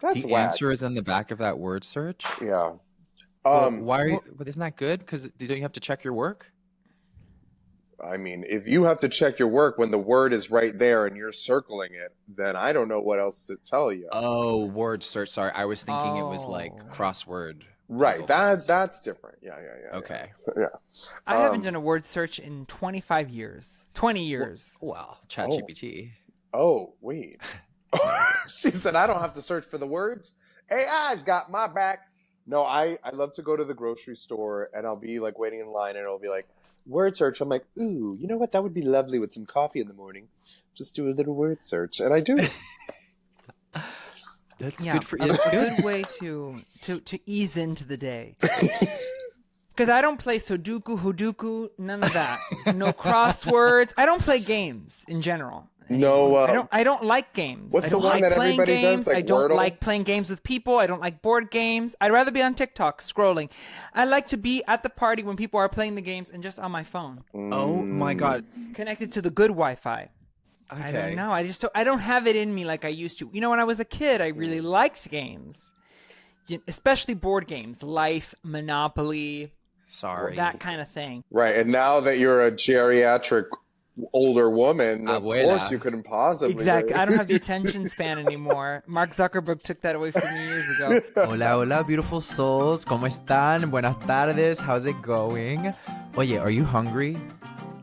That's The whack. answer is in the back of that word search. Yeah. Well, why are you, but isn't that good? Because don't you have to check your work? I mean, if you have to check your work when the word is right there and you're circling it, then I don't know what else to tell you. Oh, word search. Sorry, I was thinking it was like crossword. Right. That's different. Yeah. Okay. Yeah. I haven't done a word search in 25 years. 20 years. Well, ChatGPT. Oh, wait. She said, I don't have to search for the words. AI's got my back. No, I love to go to the grocery store and I'll be like waiting in line and it'll be like, word search. I'm like, ooh, you know what? That would be lovely with some coffee in the morning. Just do a little word search. And I do. That's good for you. It's a good way to ease into the day. Because I don't play Sudoku, Hodoku, none of that. No crosswords. I don't play games in general. No, I don't like games. What's I the don't one like that playing everybody games. does? Like I don't Wordle? like playing games with people. I don't like board games. I'd rather be on TikTok scrolling. I like to be at the party when people are playing the games and just on my phone, Oh my God. connected to the good Wi-Fi. Okay. I don't know. I don't have it in me like I used to. You know, when I was a kid, I really liked games, especially board games, Life, Monopoly, Sorry. that kind of thing. Right. And now that you're a geriatric older woman, of Abuela. course you couldn't possibly. Exactly. I don't have the attention span anymore. Mark Zuckerberg took that away from me years ago. Hola, hola, beautiful souls. ¿Cómo están? Buenas tardes. How's it going? Oye, are you hungry?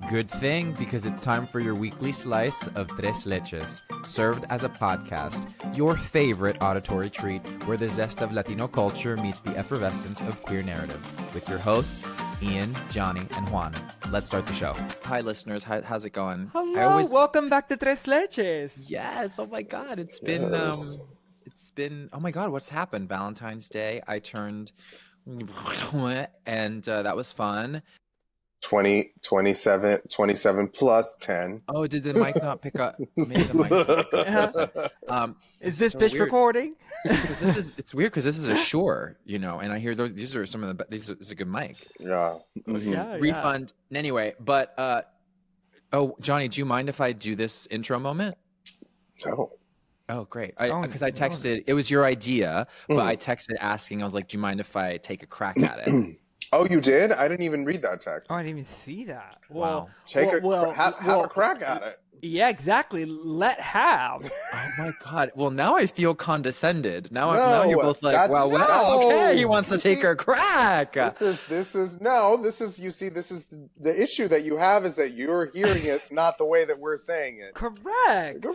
Good thing, because it's time for your weekly slice of Tres Leches, served as a podcast, your favorite auditory treat where the zest of Latino culture meets the effervescence of queer narratives, with your hosts, Ian, Johnny, and Juan. Let's start the show. Hi, listeners. How's it going? Hello. Welcome back to Tres Leches. Yes. Oh my God. It's been, oh my God, what's happened? Valentine's Day, I turned, and that was fun. 27 plus 10. Oh, did the mic not pick up? Maybe the mic not pick up. Is this so bitch weird. recording? It's weird because this is a Shure, and I hear these are some of the this is a good mic. Yeah. Mm-hmm. Yeah. Refund anyway, but oh, Johnny, do you mind if I do this intro moment? No. Oh, great. Because I texted, it was your idea, but I texted asking, I was like, do you mind if I take a crack at it? Oh, you did? I didn't even read that text. Oh, I didn't even see that. Wow. Have a crack at it. Yeah, exactly. Let have. Oh my God. Well, now I feel condescended. Now you're both like, no. Okay, he wants to take her crack. This is the issue that you have is that you're hearing it not the way that we're saying it. Correct.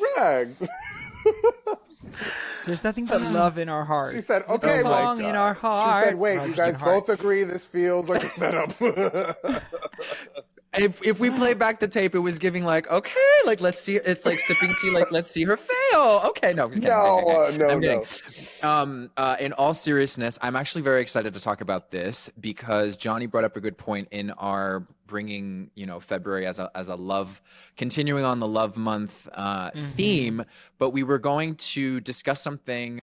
There's nothing but love in our hearts. She said, okay, a song in our heart. She said, wait, you guys both agree this feels like a setup. If we play back the tape, it was giving like, okay, like let's see. It's like sipping tea, like let's see her fail. Okay, no, I'm kidding. In all seriousness, I'm actually very excited to talk about this because Johnny brought up a good point in our bringing, February as a love, continuing on the love month theme, but we were going to discuss something.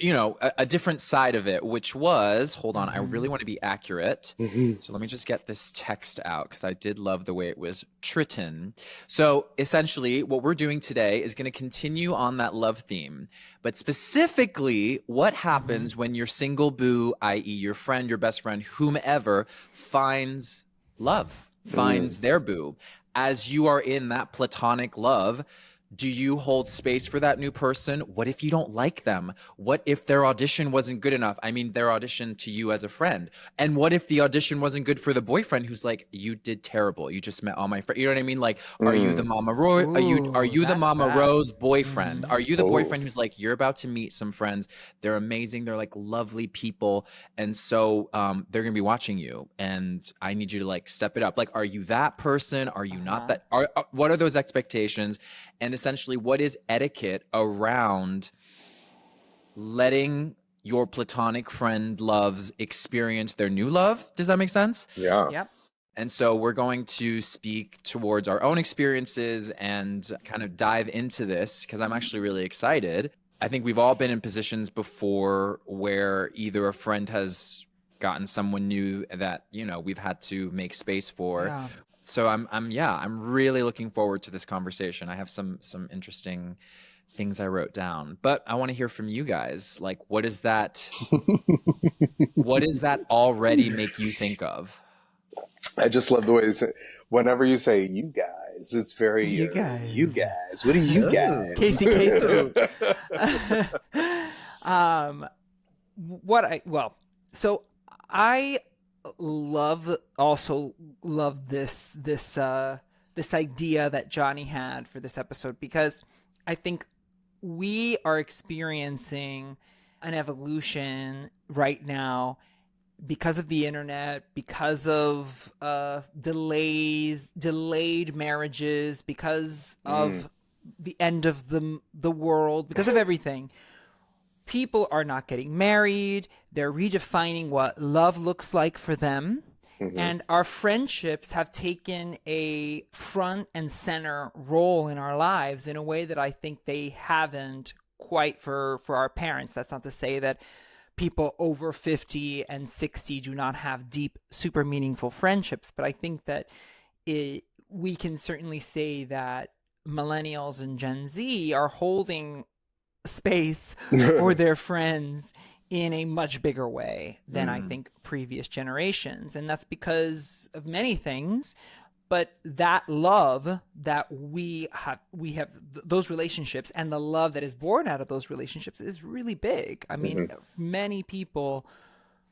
A different side of it, which was, hold on, I really want to be accurate. So let me just get this text out because I did love the way it was written. So essentially what we're doing today is going to continue on that love theme, but specifically what happens when your single boo, i.e. your friend, your best friend, whomever, finds love, finds their boo. As you are in that platonic love, do you hold space for that new person? What if you don't like them? What if their audition wasn't good enough? I mean, their audition to you as a friend. And what if the audition wasn't good for the boyfriend who's like, you did terrible. You just met all my friends. You know what I mean? Like, are you the Mama Rose? Are you the Mama Rose boyfriend? Are you the boyfriend who's like, you're about to meet some friends. They're amazing. They're like lovely people. And so they're going to be watching you. And I need you to like step it up. Like, are you that person? Are you not that? What are those expectations? And essentially, what is etiquette around letting your platonic friend loves experience their new love? Does that make sense? Yeah. Yep. And so we're going to speak towards our own experiences and kind of dive into this because I'm actually really excited. I think we've all been in positions before where either a friend has gotten someone new that, we've had to make space for. Yeah. So I'm really looking forward to this conversation. I have some interesting things I wrote down, but I want to hear from you guys. Like, what does that already make you think of? I just love the way whenever you say you guys, it's very You guys. you guys. What are you guys? Casey Queso. So I also love this idea that Johnny had for this episode, because I think we are experiencing an evolution right now because of the internet, because of delayed marriages, because of the end of the world, because of everything. People are not getting married. They're redefining what love looks like for them. And our friendships have taken a front and center role in our lives in a way that I think they haven't quite for our parents. That's not to say that people over 50 and 60 do not have deep, super meaningful friendships, but I think that we can certainly say that millennials and Gen Z are holding space for their friends in a much bigger way than I think previous generations. And that's because of many things, but that love that we have those relationships, and the love that is born out of those relationships is really big. I mean, many people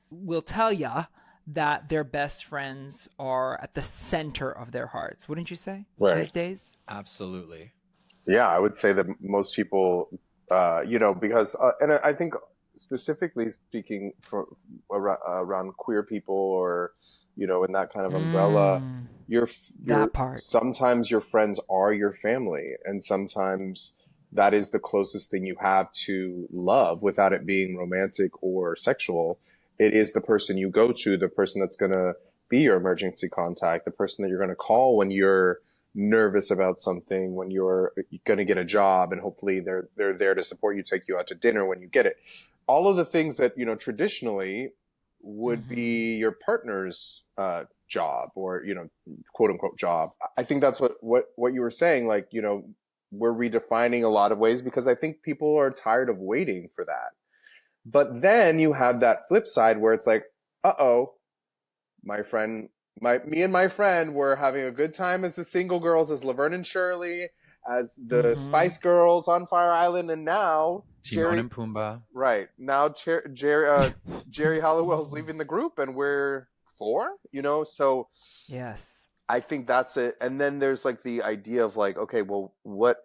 will tell you that their best friends are at the center of their hearts. Wouldn't you say these days? Absolutely. Yeah, I would say that most people, because, and I think specifically speaking around queer people, or, in that kind of umbrella, sometimes your friends are your family, and sometimes that is the closest thing you have to love without it being romantic or sexual. It is the person you go to, the person that's going to be your emergency contact, the person that you're going to call when you're nervous about something, when you're going to get a job, and hopefully they're there to support you, take you out to dinner when you get it. All of the things that, traditionally would be your partner's job, or, quote unquote job. I think that's what you were saying. Like, we're redefining a lot of ways, because I think people are tired of waiting for that. But then you have that flip side where it's like, me and my friend were having a good time as the single girls, as Laverne and Shirley, as the Spice Girls on Fire Island, and now Timon and Pumbaa. Right. Now Jerry Halliwell's leaving the group, and we're 4, so yes, I think that's it. And then there's like the idea of like, okay, well, what?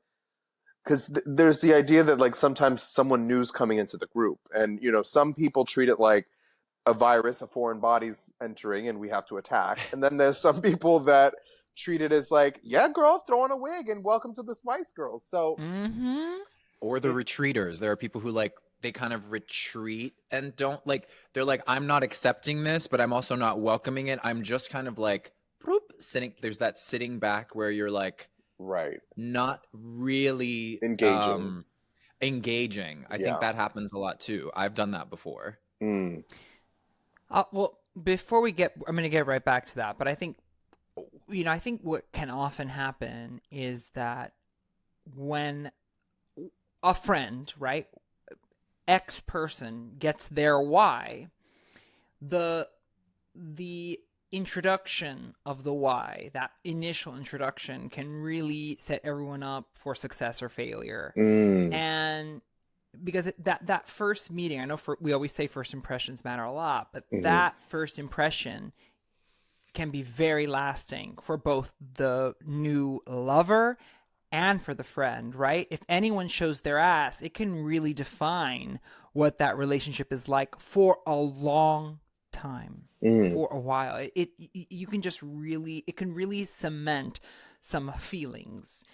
Because there's the idea that like sometimes someone new's coming into the group, and some people treat it like a virus, a foreign body's entering, and we have to attack. And then there's some people that treat it as like, yeah, girl, throw on a wig and welcome to the Spice Girls. So, or the retreaters. There are people who like, they kind of retreat and don't like, they're like, I'm not accepting this, but I'm also not welcoming it. I'm just kind of like sitting. There's that sitting back where you're like, right, not really engaging. I think that happens a lot too. I've done that before. Well, before I'm going to get right back to that, but I think, I think what can often happen is that when a friend, right, X person gets their Y, the introduction of the Y, that initial introduction, can really set everyone up for success or failure. And because that first meeting, I know we always say first impressions matter a lot, but that first impression can be very lasting for both the new lover and for the friend, right? If anyone shows their ass, it can really define what that relationship is like for a long time, for a while. It can really cement some feelings.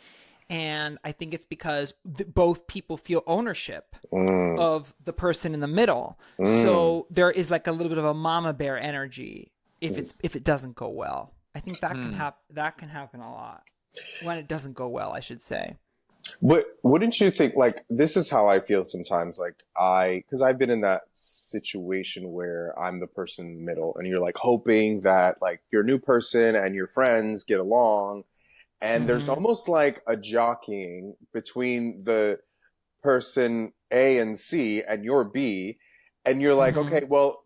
And I think it's because both people feel ownership of the person in the middle. So there is like a little bit of a mama bear energy if it doesn't go well. I think that can happen a lot when it doesn't go well, I should say. Wouldn't you think, like, this is how I feel sometimes, like because I've been in that situation where I'm the person in the middle, and you're like hoping that like your new person and your friends get along. And there's almost like a jockeying between the person A and C and you're B, and you're like, okay, well,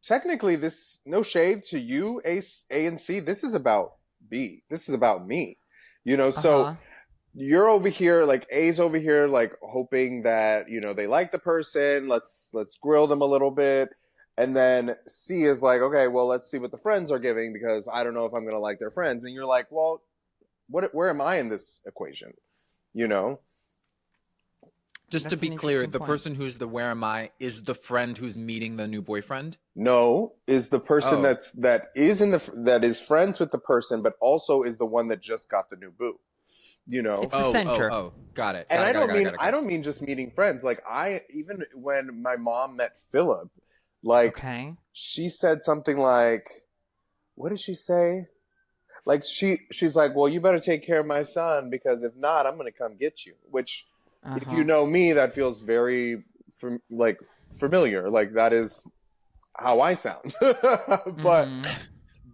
technically this, no shade to you, A and C, this is about B. This is about me. You know, so you're over here, like A's over here, like hoping that, you know, they like the person. Let's grill them a little bit. And then C is like, okay, well, let's see what the friends are giving because I don't know if I'm going to like their friends. And you're like, well, where am I in this equation? You know? Just to be clear, the person who's the where am I is the friend who's meeting the new boyfriend? No, is the person that is friends with the person, but also is the one that just got the new boo. You know? It's the center. Got it. And I don't mean just meeting friends. Like even when my mom met Philip, like she said something like, what did she say? Like she's like, well, you better take care of my son because if not, I'm going to come get you. Which, if you know me, that feels very familiar. Like that is how I sound.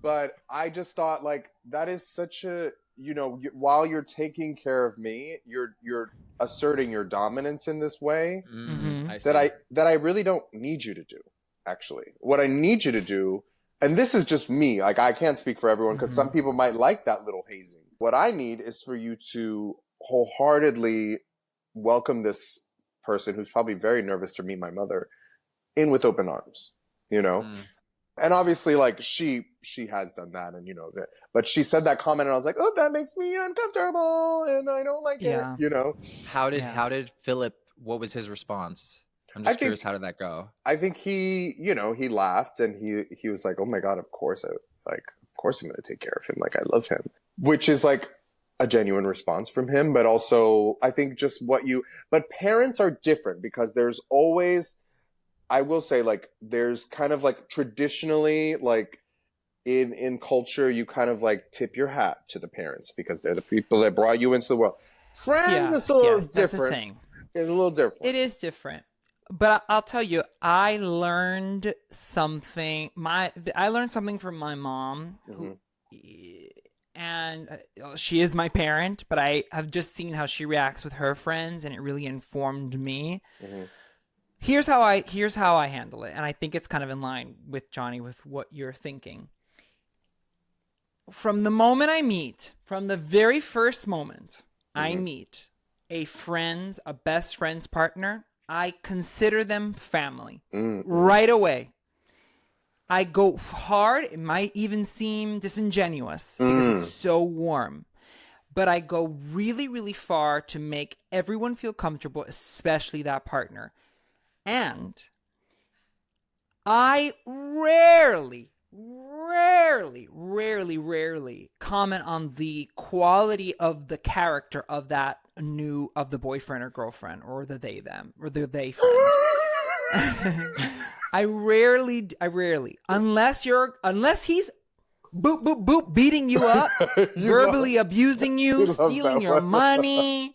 But I just thought like that is such a, you know, while you're taking care of me, you're asserting your dominance in this way that I really don't need you to do. Actually, what I need you to do, and this is just me, like I can't speak for everyone because some people might like that little hazing. What I need is for you to wholeheartedly welcome this person who's probably very nervous to meet my mother in with open arms, you know? And obviously, like, she has done that, and you know that. But she said that comment, and I was like, "Oh, that makes me uncomfortable, and I don't like it." You know. How did Philip? What was his response? I'm just curious. How did that go? I think he laughed, and he was like, "Oh my god, of course I'm going to take care of him. Like, I love him," which is like a genuine response from him. But also, I think but parents are different because there's always. I will say, like, there's kind of like traditionally, like in culture, you kind of like tip your hat to the parents because they're the people that brought you into the world. Friends is a little different. It's a little different. It is different. But I'll tell you, I learned something. I learned something from my mom, and she is my parent, but I have just seen how she reacts with her friends, and it really informed me. Here's how I handle it, and I think it's kind of in line with Johnny with what you're thinking. From the very first moment I meet a best friend's partner, I consider them family right away. I go hard. It might even seem disingenuous because it's so warm. But I go really, really far to make everyone feel comfortable, especially that partner. And I rarely comment on the quality of the character of of the boyfriend or girlfriend or the they them or the they friend. I rarely, unless he's boop boop boop beating you up, verbally abusing you, stealing your money.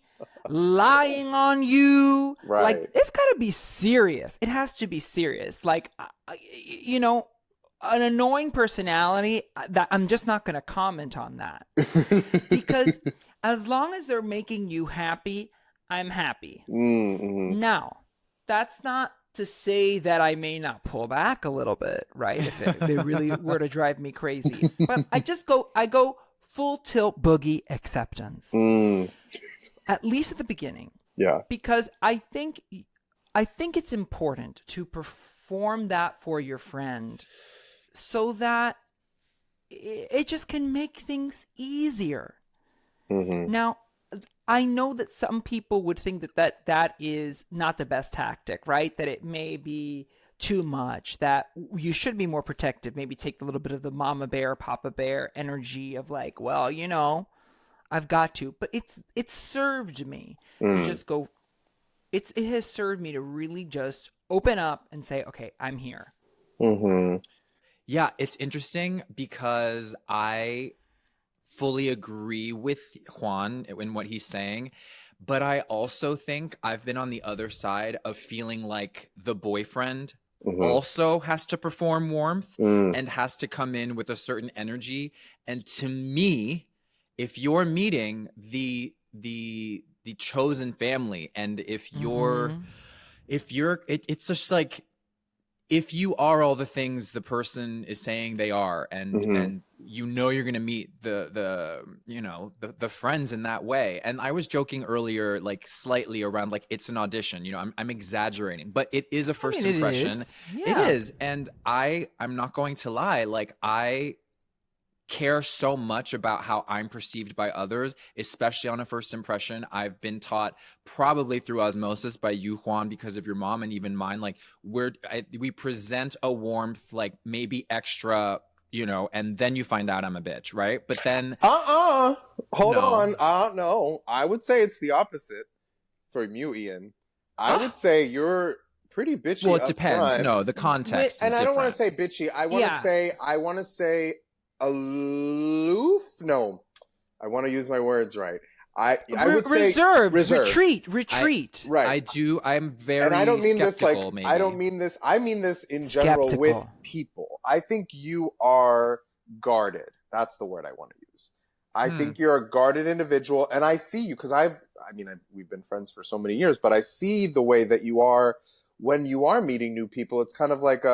Lying on you, like it's gotta be serious. It has to be serious. Like, you know, an annoying personality. That I'm just not gonna comment on that because as long as they're making you happy, I'm happy. Now, that's not to say that I may not pull back a little bit, right? If it really were to drive me crazy, but I go full tilt boogie acceptance. At least at the beginning. Yeah. Because I think it's important to perform that for your friend so that it just can make things easier. Now, I know that some people would think that is not the best tactic, right? That it may be too much, that you should be more protective, maybe take a little bit of the mama bear, papa bear energy of like, well, you know, I've got to, but it's served me to just go. It has served me to really just open up and say, okay, I'm here. Yeah, it's interesting because I fully agree with Juan in what he's saying, but I also think I've been on the other side of feeling like the boyfriend also has to perform warmth and has to come in with a certain energy. And to me, if you're meeting the the chosen family. And if you're, it's just like, if you are all the things the person is saying they are, and you know you're going to meet the friends in that way. And I was joking earlier, like slightly around like it's an audition, I'm exaggerating, but it is a first impression. It is. And I'm not going to lie, like I care so much about how I'm perceived by others, especially on a first impression. I've been taught, probably through osmosis by you, Juan, because of your mom, and even mine, like we present a warmth, like maybe extra, and then you find out I'm a bitch, right? But then hold on. No, I would say it's the opposite for you, Ian. I would say you're pretty bitchy. Well, it depends. No, the context and is I don't different. want to say bitchy. I want to say aloof. No, I want to use my words right. I would say reserved. Retreat. Right. I'm very, and I don't mean this like, maybe. I don't mean this. I mean this in general with people. I think you are guarded. That's the word I want to use. I think you're a guarded individual, and I see you because we've been friends for so many years, but I see the way that you are when you are meeting new people. It's kind of like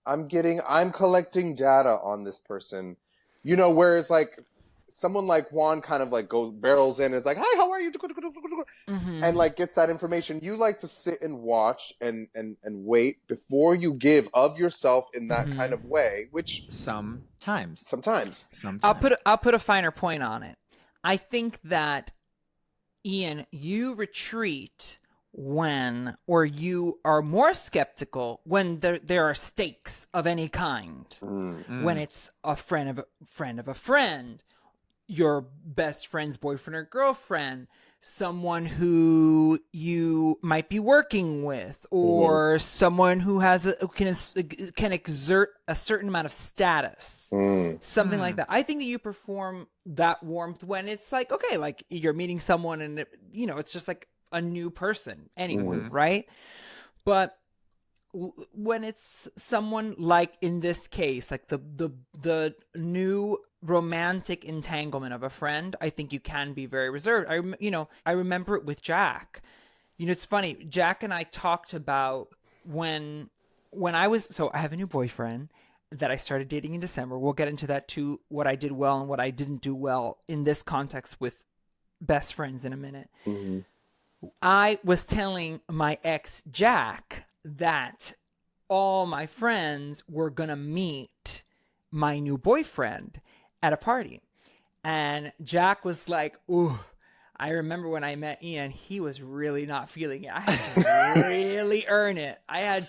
I'm collecting data on this person, whereas like someone like Juan kind of like barrels in and is like, hi, how are you? And like gets that information. You like to sit and watch and wait before you give of yourself in that kind of way, which sometimes. I'll put a finer point on it. I think that, Ian, you retreat or you are more skeptical when there are stakes of any kind. When it's a friend of a friend, your best friend's boyfriend or girlfriend, someone who you might be working with, or someone who can exert a certain amount of status, something like that. I think that you perform that warmth when it's like, okay, like you're meeting someone and it's just like a new person anyway, right? But when it's someone like in this case, like the new romantic entanglement of a friend, I think you can be very reserved. I remember it with Jack. It's funny. Jack and I talked about when I have a new boyfriend that I started dating in December. We'll get into that too, what I did well and what I didn't do well in this context with best friends in a minute. I was telling my ex Jack that all my friends were going to meet my new boyfriend at a party. And Jack was like, ooh, I remember when I met Ian, he was really not feeling it. I had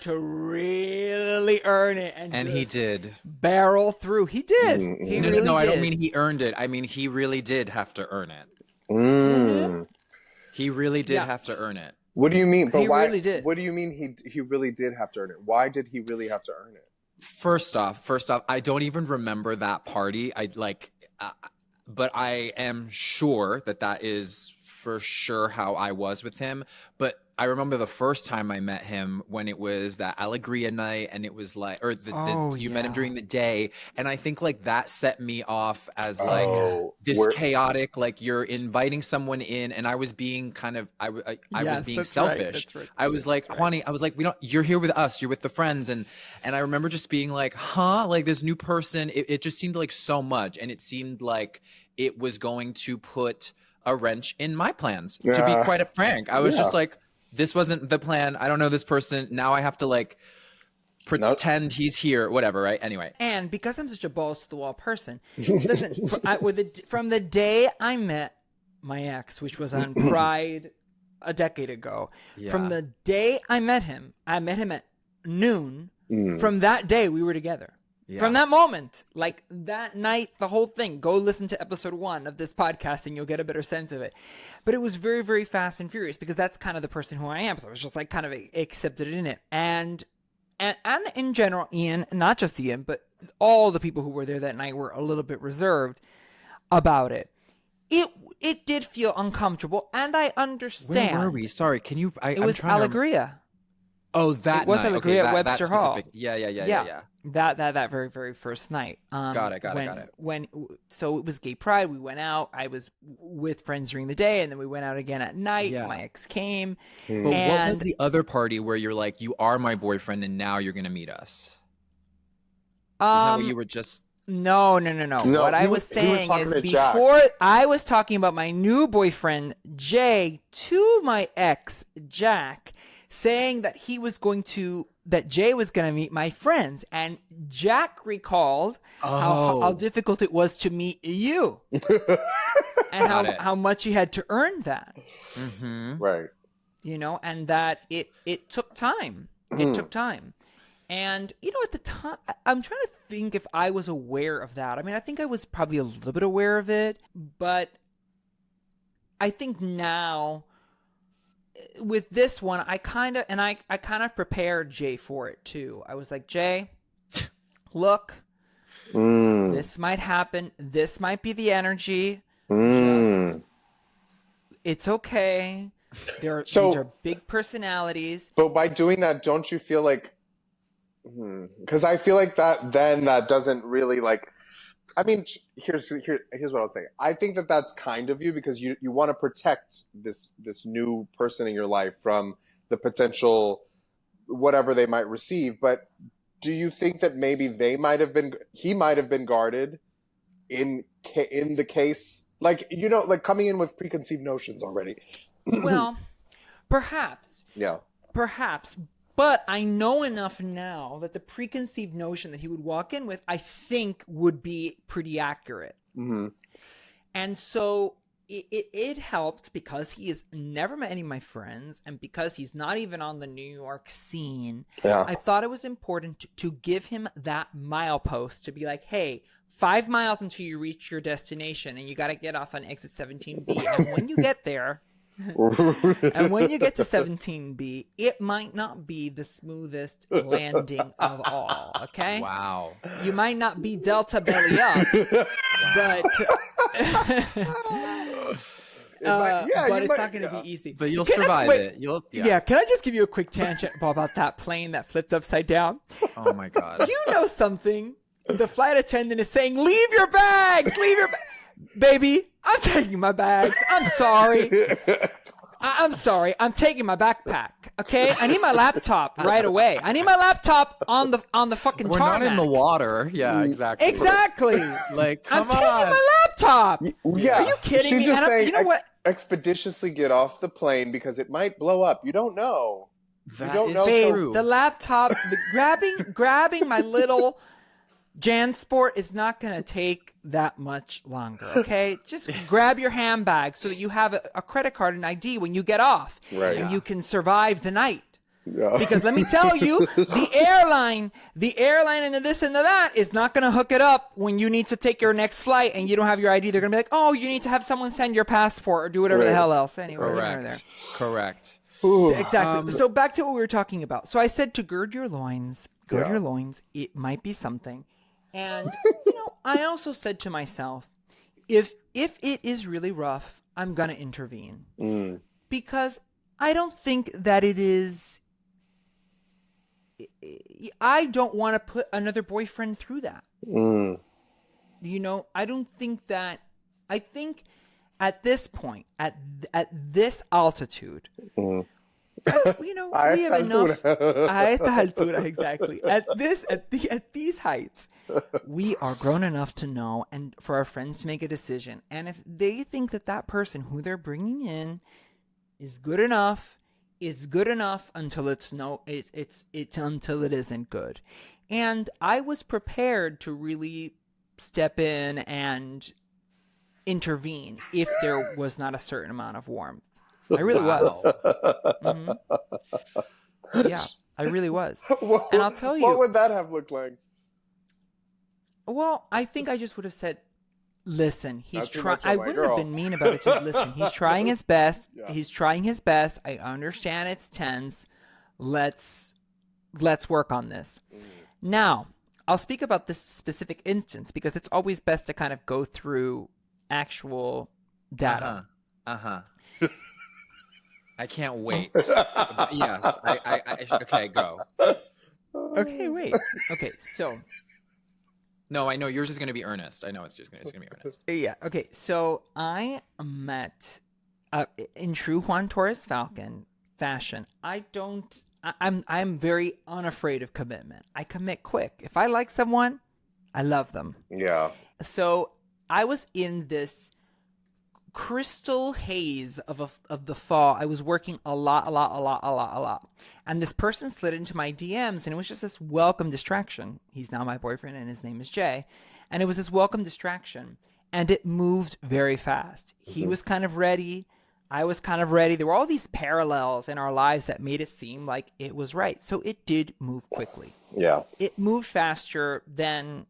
to really earn it. And he did. Barrel through. He did. He really did. I don't mean he earned it. I mean, he really did have to earn it. He really did have to earn it. What do you mean? But he why? Really did. What do you mean he really did have to earn it? Why did he really have to earn it? First off, I don't even remember that party. But I am sure that is for sure how I was with him. But I remember the first time I met him when it was that Alegria night, and it was like, you met him during the day, and I think like that set me off as like chaotic, like you're inviting someone in, and I was being I was being selfish. Right. I was like, Juani, I was like, you're here with us, you're with the friends, and I remember just being like, like this new person, it just seemed like so much, and it seemed like it was going to put a wrench in my plans, to be quite frank. I was just like, this wasn't the plan. I don't know this person. Now I have to like pretend he's here, whatever, right? Anyway. And because I'm such a balls to the wall person, listen, from the day I met my ex, which was on Pride a decade ago, from the day I met him at noon. From that day, we were together. Yeah. From that moment, like that night, the whole thing, go listen to episode 1 of this podcast and you'll get a better sense of it. But it was very, very fast and furious because that's kind of the person who I am. So I was just like kind of accepted in it. And in general, Ian, not just Ian, but all the people who were there that night were a little bit reserved about it. It did feel uncomfortable, and I understand. Where were we? Sorry, can you... It was Alegria. Oh, that It was night. at the Okay, Great that Webster Hall. specific. Yeah. That very, very first night. Got it. So it was gay pride. We went out. I was with friends during the day, and then we went out again at night. Yeah. My ex came. But what was the other party where you're like, you are my boyfriend, and now you're gonna meet us? Isn't that what you were just? No. What I was saying is before I was talking about my new boyfriend, Jay, to my ex, Jack, saying that that Jay was going to meet my friends. And Jack recalled how difficult it was to meet you. And how much he had to earn that. Mm-hmm. Right. You know, and that it took time. It took time. And, you know, at the time, I'm trying to think if I was aware of that. I mean, I think I was probably a little bit aware of it, but I think now with this one, I kind of prepared Jay for it too. I was like, Jay, look, this might happen. This might be the energy. It's okay. These are big personalities. But by doing that, don't you feel like, because I feel like that doesn't really like, I mean, here's what I'll say. I think that's kind of you because you want to protect this new person in your life from the potential whatever they might receive. But do you think that maybe he might have been guarded in the case, like, you know, like coming in with preconceived notions already? Well, perhaps. Yeah. Perhaps. But I know enough now that the preconceived notion that he would walk in with, I think, would be pretty accurate. Mm-hmm. And so it helped because he has never met any of my friends and because he's not even on the New York scene. Yeah. I thought it was important to give him that milepost to be like, hey, 5 miles until you reach your destination and you got to get off on exit 17B. And when you get there... and when you get to 17B, it might not be the smoothest landing of all, okay? Wow. You might not be Delta belly up, but it's not going to be easy. But you'll survive it. Yeah, can I just give you a quick tangent about that plane that flipped upside down? Oh my God. You know something? The flight attendant is saying, leave your bags, baby, I'm taking my bags. I'm sorry. I'm sorry. I'm taking my backpack. Okay, I need my laptop right away. I need my laptop on the fucking We're tarmac. not in the water. Yeah, exactly. Exactly. Like, come I'm on. taking my laptop. Yeah. Are you kidding me? She's just saying, you know what? Expeditiously get off the plane because it might blow up. You don't know. That you don't is know. true. The laptop, grabbing my little JanSport is not going to take that much longer, okay? Just grab your handbag so that you have a credit card and ID when you get off. Right. And you can survive the night. Yeah. Because let me tell you, the airline and the this and the that is not going to hook it up when you need to take your next flight and you don't have your ID. They're going to be like, oh, you need to have someone send your passport or do whatever the hell else. Anyway, Correct. Exactly. So back to what we were talking about. So I said to gird your loins. It might be something. And, you know, I also said to myself, if it is really rough, I'm going to intervene. Because I don't think that it is... I don't want to put another boyfriend through that. You know, I don't think that... I think at this point, at this altitude... you know, we have enough. A esta altura, exactly. At these heights, we are grown enough to know, and for our friends to make a decision. And if they think that person who they're bringing in is good enough, it's good enough until until it isn't good. And I was prepared to really step in and intervene if there was not a certain amount of warmth. I really was. Mm-hmm. Yeah, I really was. And I'll tell you. What would that have looked like? Well, I think I just would have said, listen, he's trying. I wouldn't have been mean about it. Listen, he's trying his best. Yeah. He's trying his best. I understand it's tense. Let's work on this. Now, I'll speak about this specific instance because it's always best to kind of go through actual data. I can't wait. But yes. Okay, go. Okay, wait. Okay, so. No, I know yours is going to be earnest. I know it's going to be earnest. Yeah. Okay, so I met in true Juan Torres-Falcon fashion. I'm very unafraid of commitment. I commit quick. If I like someone, I love them. Yeah. So I was in this crystal haze of the fall. I was working a lot. And this person slid into my DMs, and it was just this welcome distraction. He's now my boyfriend, and his name is Jay. And it was this welcome distraction, and it moved very fast. He was kind of ready. I was kind of ready. There were all these parallels in our lives that made it seem like it was right. So it did move quickly. Yeah. It moved faster than,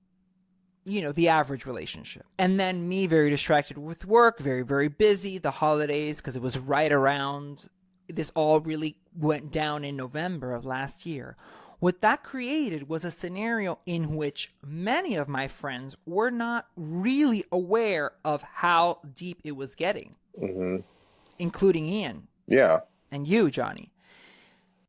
the average relationship. And then me, very distracted with work, very, very busy, the holidays, because it was right around, this all really went down in November of last year. What that created was a scenario in which many of my friends were not really aware of how deep it was getting. Mm-hmm. Including Ian. Yeah. And you, Johnny.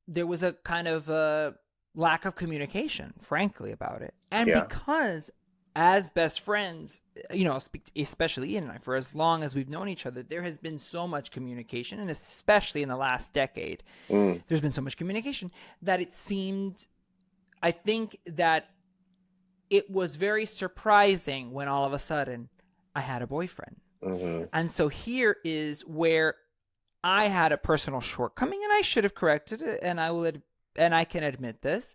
There was a kind of a lack of communication, frankly, about it. And because as best friends, I'll speak especially Ian and I, for as long as we've known each other, there has been so much communication, and especially in the last decade, there's been so much communication that it seemed, I think that it was very surprising when all of a sudden I had a boyfriend. Mm-hmm. And so here is where I had a personal shortcoming, and I should have corrected it, and I can admit this.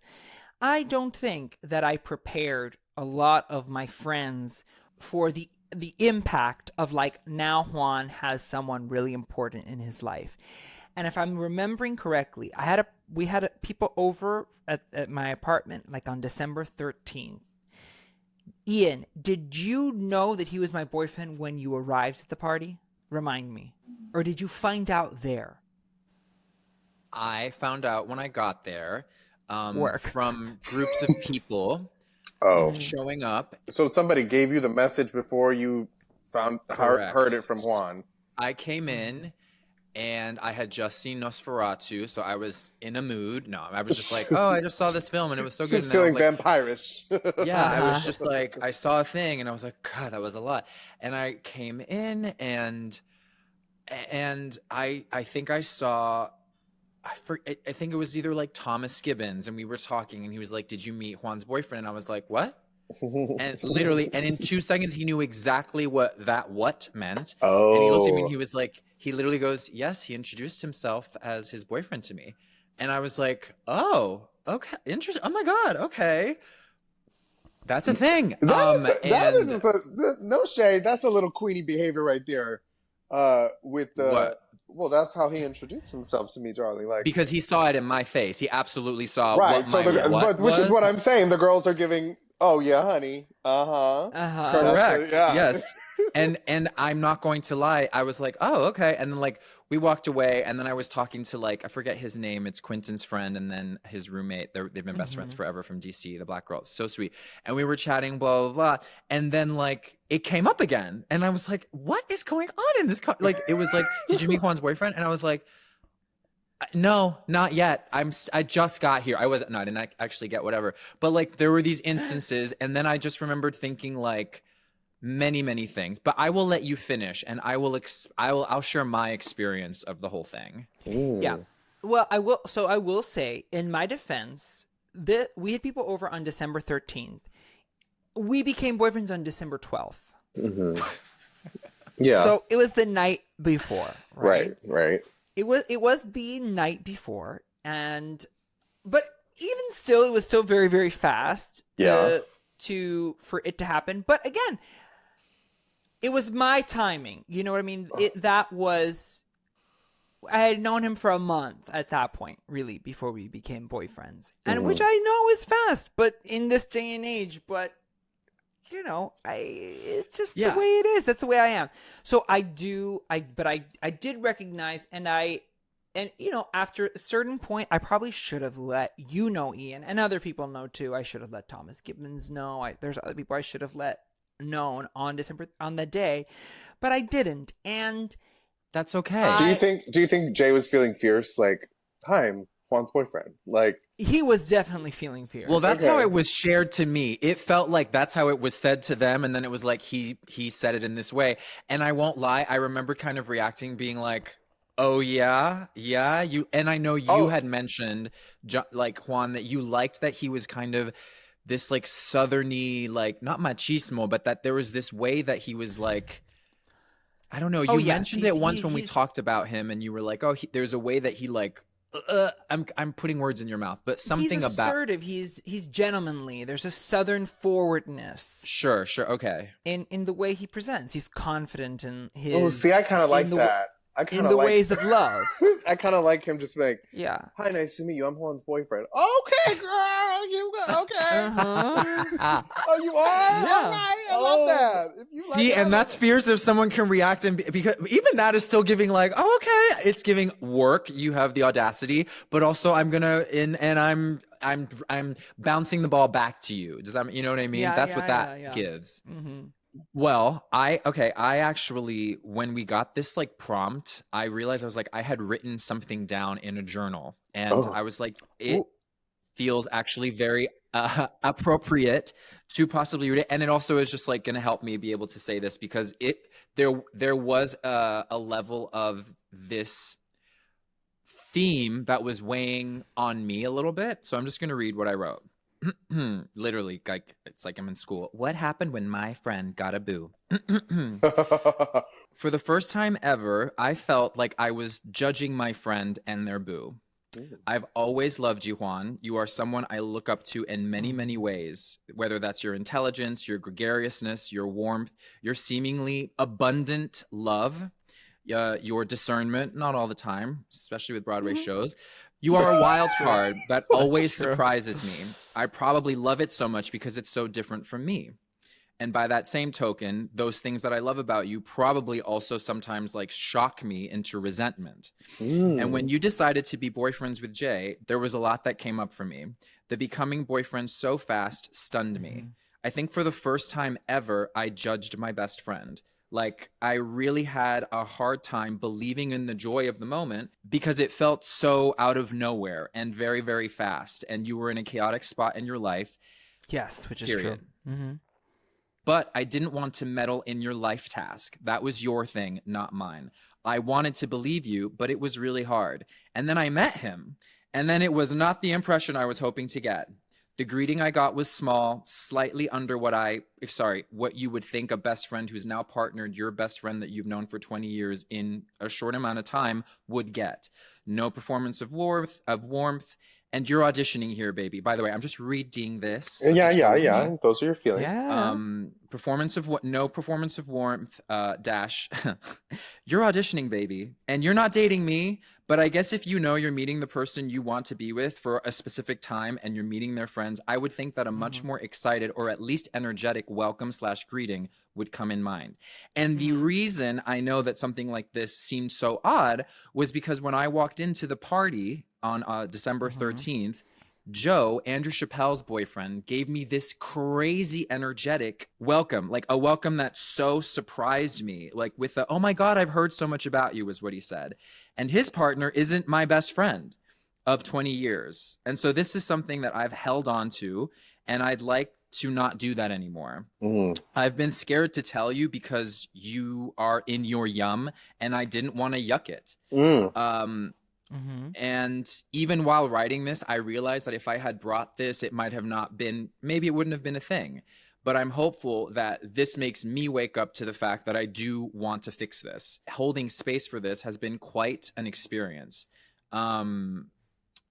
I don't think that I prepared a lot of my friends for the impact of, like, now Juan has someone really important in his life. And if I'm remembering correctly, we had people over at my apartment, like, on December 13th. Ian, did you know that he was my boyfriend when you arrived at the party? Remind me. Or did you find out there? I found out when I got there Work. from groups of people showing up. So somebody gave you the message before you heard it from Juan. I came in, and I had just seen Nosferatu, so I was in a mood. No, I was just like, oh, I just saw this film, and it was so good. Just feeling vampirish. Yeah, I was just like, I saw a thing, and I was like, God, that was a lot. And I came in, and I think I saw, I think it was either like Thomas Gibbons, and we were talking, and he was like, did you meet Juan's boyfriend? And I was like, what? And literally, and in 2 seconds, he knew exactly what meant. Oh. And he looked at me, and he was like, he literally goes, yes, he introduced himself as his boyfriend to me. And I was like, oh, okay, interesting. Oh my God, okay. That's a thing. That is no shade. That's a little Queenie behavior right there. What? Well, that's how he introduced himself to me, darling. Like, because he saw it in my face. He absolutely saw right. Which is what I'm saying. The girls are giving. Oh yeah, honey. Correct. Yes. And I'm not going to lie. I was like, oh, okay. And then, like, we walked away, and then I was talking to, like, I forget his name. It's Quentin's friend, and then his roommate. They've been best friends forever from DC. The black girl, so sweet. And we were chatting, blah blah blah. And then, like, it came up again, and I was like, what is going on in this? Like, it was like, did you meet Juan's boyfriend? And I was like, no, not yet. I just got here. I didn't actually get whatever. But, like, there were these instances, and then I just remembered thinking, like, many things. But I will let you finish, and I'll share my experience of the whole thing. Ooh. Yeah. Well, I will. So I will say, in my defense, we had people over on December 13th. We became boyfriends on December 12th. Mm-hmm. Yeah. So it was the night before. Right. It was the night before, but even still, it was still very, very fast for it to happen. But again, it was my timing. You know what I mean? I had known him for a month at that point, really, before we became boyfriends, and which I know is fast, but in this day and age, it's just the way it is. That's the way I am. So I did recognize, and after a certain point, I probably should have let Ian, and other people know too. I should have let Thomas Gibbons know. There's other people I should have let known on the day, but I didn't. And That's okay. Do you think Jay was feeling fierce? Like, hi, I'm Juan's boyfriend. Like, he was definitely feeling fear. Well, that's how it was shared to me. It felt like that's how it was said to them, and then it was like he said it in this way. And I won't lie, I remember kind of reacting, being like, "Oh yeah, you." And I know you had mentioned, like, Juan, that you liked that he was kind of this like southerny, like, not machismo, but that there was this way that he was like, I don't know. You mentioned it once when we talked about him, and you were like, "Oh, there's a way that he like." I'm putting words in your mouth, but something he's about assertive. He's gentlemanly. There's a southern forwardness. Sure, okay. In the way he presents, he's confident in his. Oh, see, I kind of like that. I kind of in the ways of love. I kind of like him just like, yeah. Hi, nice to meet you. I'm Juan's boyfriend. Okay, girl, you go. Okay. Oh, you are? Yeah. All right. I love that. If you See, and that's fierce if someone can react, and because even that is still giving like, oh, okay, it's giving work. You have the audacity, but also I'm gonna I'm bouncing the ball back to you. Does that, you know what I mean? Yeah, that's what that gives. Mm-hmm. Well, I actually, when we got this like prompt, I realized I was like, I had written something down in a journal, and I was like, it feels actually very appropriate to possibly read it. And it also is just like going to help me be able to say this, because there was a level of this theme that was weighing on me a little bit. So I'm just going to read what I wrote. Literally, like, it's like I'm in school. What happened when my friend got a boo? For the first time ever, I felt like I was judging my friend and their boo. I've always loved you, Juan. You are someone I look up to in many, many ways, whether that's your intelligence, your gregariousness, your warmth, your seemingly abundant love, your discernment, not all the time, especially with Broadway shows. You are a wild card that always surprises me. I probably love it so much because it's so different from me. And by that same token, those things that I love about you probably also sometimes like shock me into resentment. And when you decided to be boyfriends with Jay, there was a lot that came up for me. The becoming boyfriend so fast stunned me. I think for the first time ever, I judged my best friend. Like, I really had a hard time believing in the joy of the moment because it felt so out of nowhere and very, very fast. And you were in a chaotic spot in your life. Yes, which is true. Mm-hmm. But I didn't want to meddle in your life task. That was your thing, not mine. I wanted to believe you, but it was really hard. And then I met him. And then it was not the impression I was hoping to get. The greeting I got was small, slightly under what you would think a best friend who's now partnered your best friend that you've known for 20 years in a short amount of time would get. No performance of warmth, and you're auditioning here, baby. By the way, I'm just reading this. So yeah. Those are your feelings. Yeah. No performance of warmth, dash. You're auditioning, baby. And you're not dating me, but I guess if you know you're meeting the person you want to be with for a specific time and you're meeting their friends, I would think that a much more excited or at least energetic welcome/greeting would come in mind. And the reason I know that something like this seemed so odd was because when I walked into the party on December 13th, Joe, Andrew Chappelle's boyfriend, gave me this crazy energetic welcome, like a welcome that so surprised me, like with the, oh my God, I've heard so much about you, was what he said. And his partner isn't my best friend of 20 years. And so this is something that I've held on to, and I'd like to not do that anymore. I've been scared to tell you because you are in your yum, and I didn't want to yuck it. And even while writing this, I realized that if I had brought this, it might have not been, maybe it wouldn't have been a thing. But I'm hopeful that this makes me wake up to the fact that I do want to fix this. Holding space for this has been quite an experience.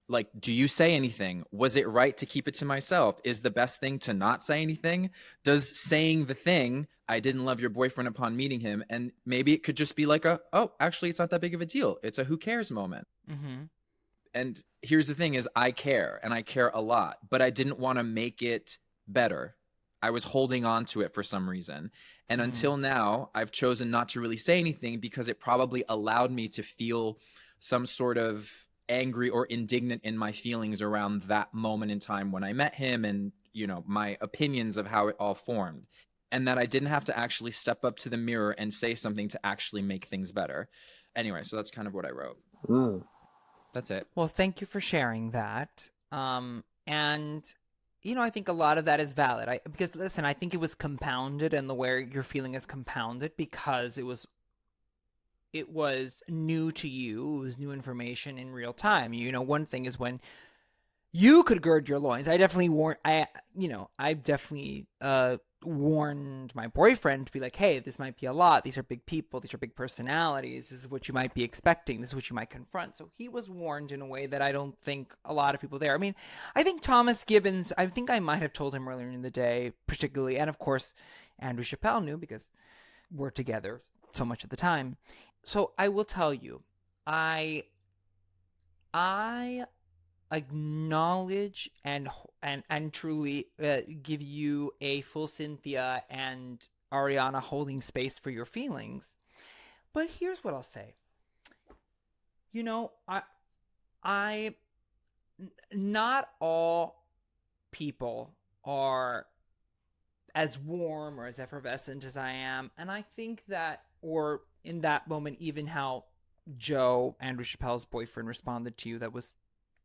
Like, do you say anything? Was it right to keep it to myself? Is the best thing to not say anything? Does saying the thing, I didn't love your boyfriend upon meeting him, and maybe it could just be like oh, actually, it's not that big of a deal. It's a who cares moment. And here's the thing is, I care, and I care a lot, but I didn't want to make it better. I was holding on to it for some reason. And until now, I've chosen not to really say anything because it probably allowed me to feel some sort of angry or indignant in my feelings around that moment in time when I met him and, you know, my opinions of how it all formed. And that I didn't have to actually step up to the mirror and say something to actually make things better. anyway, so that's kind of what I wrote. That's it. Well, thank you for sharing that. And I think a lot of that is valid. Because listen, I think it was compounded, and the way you're feeling is compounded because it was new to you. It was new information in real time. One thing is when you could gird your loins. I definitely warned my boyfriend to be like, hey, this might be a lot. These are big people. These are big personalities. This is what you might be expecting. This is what you might confront. So he was warned in a way that I don't think a lot of people there. I mean, I think Thomas Gibbons, I think I might have told him earlier in the day, particularly, and of course, Andrew Chappelle knew because we're together so much of the time. So I will tell you, I acknowledge and truly give you a full Cynthia and Ariana holding space for your feelings. But here's what I'll say. I not all people are as warm or as effervescent as I am. And I think that, or in that moment, even how Joe, Andrew Chappelle's boyfriend, responded to you, that was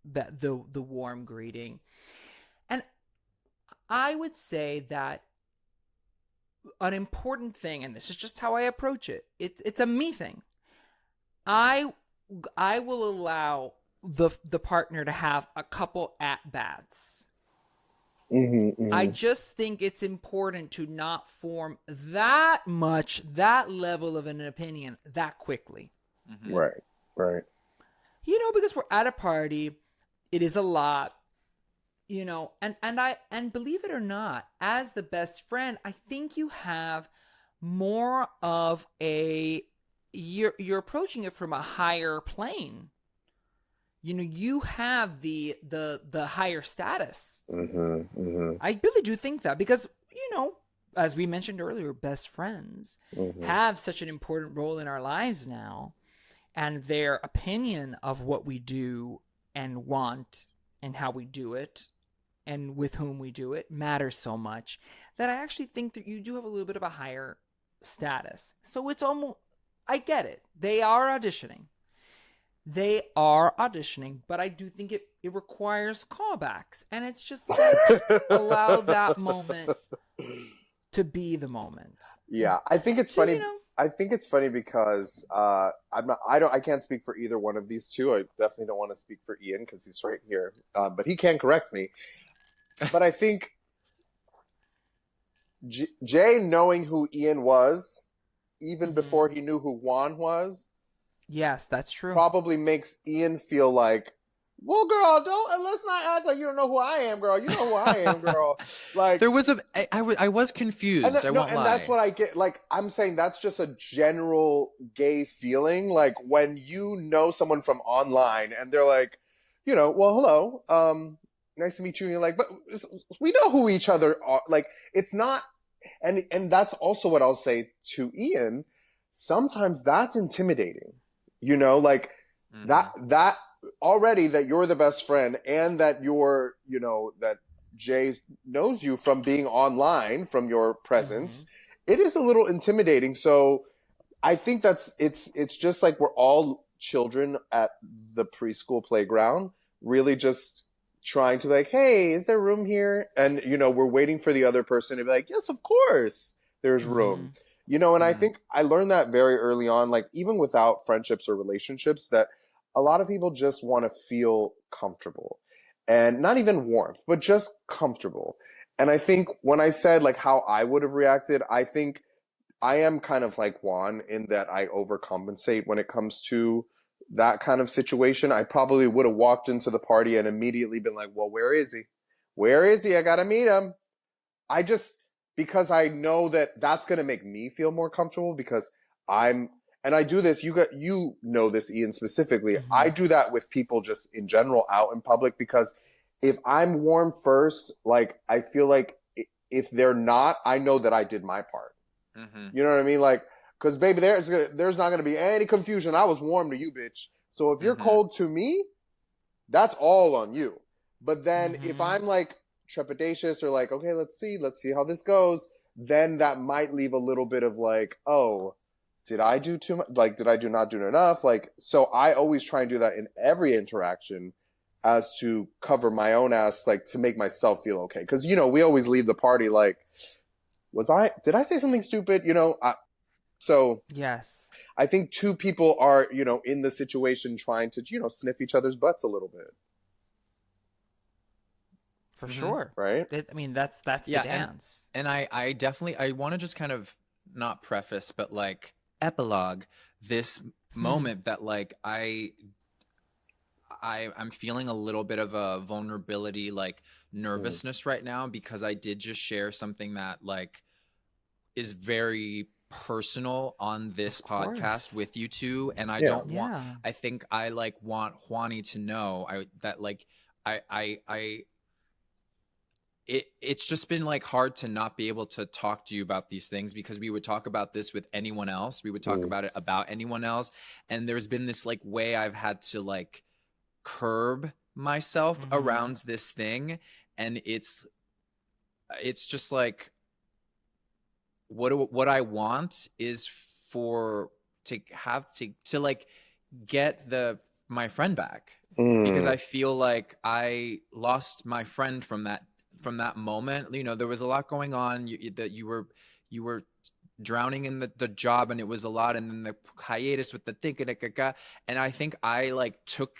the warm greeting. And I would say that an important thing, and this is just how I approach it, it's a me thing. I will allow the partner to have a couple at-bats. I just think it's important to not form that level of an opinion that quickly. Right. Because we're at a party, it is a lot, and believe it or not, as the best friend, I think you have more of you're approaching it from a higher plane. You have the higher status. I really do think that because, as we mentioned earlier, best friends have such an important role in our lives now. And their opinion of what we do and want and how we do it and with whom we do it matters so much that I actually think that you do have a little bit of a higher status. So it's almost, I get it. They are auditioning, but I do think it requires callbacks. And it's just like, allow that moment to be the moment. Yeah, I think it's funny. I think it's funny because I can't speak for either one of these two. I definitely don't want to speak for Ian because he's right here, but he can correct me. But I think Jay knowing who Ian was, even before he knew who Juan was, yes, that's true, probably makes Ian feel like, well, girl, let's not act like you don't know who I am, girl. You know who I am, girl. Like there was I was confused. I won't lie. That's what I get. Like I'm saying, that's just a general gay feeling. Like when you know someone from online and they're like, well, hello, nice to meet you. And you're like, but we know who each other are. Like it's not, and that's also what I'll say to Ian. Sometimes that's intimidating. Like that. Already that you're the best friend and that you're, that Jay knows you from being online, from your presence, it is a little intimidating. So I think it's just like we're all children at the preschool playground, really just trying to like, hey, is there room here? And, we're waiting for the other person to be like, yes, of course there's room, and I think I learned that very early on, like even without friendships or relationships, that a lot of people just want to feel comfortable and not even warmth, but just comfortable. And I think when I said like how I would have reacted, I think I am kind of like Juan in that I overcompensate when it comes to that kind of situation. I probably would have walked into the party and immediately been like, well, where is he? Where is he? I got to meet him. Because I know that that's going to make me feel more comfortable because and I do this, you know this, Ian, specifically. I do that with people just in general out in public because if I'm warm first, like I feel like if they're not, I know that I did my part. You know what I mean? Like, because baby, there's not going to be any confusion. I was warm to you, bitch. So if you're cold to me, that's all on you. But then if I'm like trepidatious or like, okay, let's see how this goes, then that might leave a little bit of like, oh, did I do too much? Like, did I not do enough? Like, so I always try and do that in every interaction as to cover my own ass, like to make myself feel okay. Cause you know, we always leave the party like, did I say something stupid? You know, so yes, I think two people are, you know, in the situation trying to, you know, sniff each other's butts a little bit. for sure. Right. I mean, that's the dance. And I definitely, I want to just kind of not preface, but like epilogue this moment that like I'm feeling a little bit of a vulnerability, like nervousness right now, because I did just share something that like is very personal on this podcast with you two. And I don't want, I think I like want Juani to know that like, it's just been like hard to not be able to talk to you about these things, because we would talk about this with anyone else. We would talk about it about anyone else. And there's been this like way I've had to like curb myself around this thing. And it's just like, what I want is to like get my friend back, because I feel like I lost my friend from that moment. You know, there was a lot going on, that you were drowning in the job, and it was a lot, and then the hiatus with the thing, and I think I like took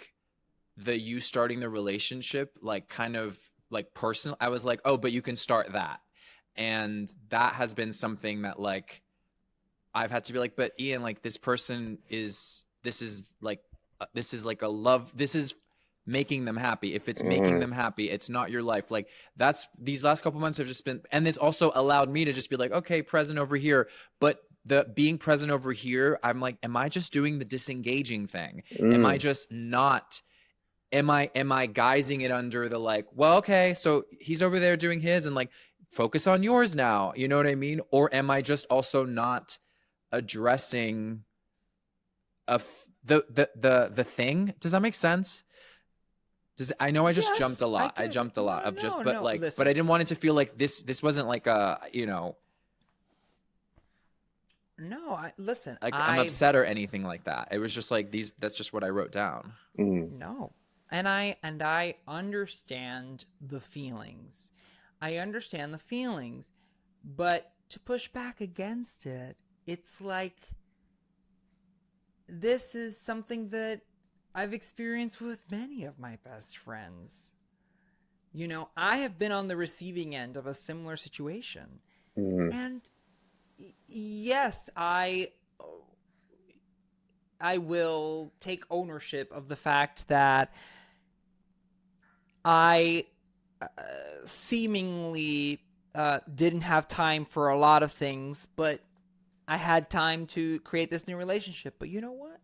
you starting the relationship like kind of like personal. I was like, oh, but you can start that. And that has been something that like I've had to be like, but Ian, like this is like a love. This is making them happy. If it's making them happy, it's not your life. Like these last couple months have just been, and it's also allowed me to just be like, okay, present over here. But the being present over here, I'm like, am I just doing the disengaging thing? Am I just not, am I guising it under the like, well, okay, so he's over there doing his and like focus on yours now. You know what I mean? Or am I just also not addressing the thing? Does that make sense? I know I just jumped a lot. I jumped a lot listen. But I didn't want it to feel like this wasn't like a, you know. No, listen. Like I'm upset or anything like that. It was just like that's just what I wrote down. No. And I understand the feelings. But to push back against it, it's like this is something that I've experienced with many of my best friends. You know, I have been on the receiving end of a similar situation. And yes, I will take ownership of the fact that I seemingly didn't have time for a lot of things, but I had time to create this new relationship. But you know what?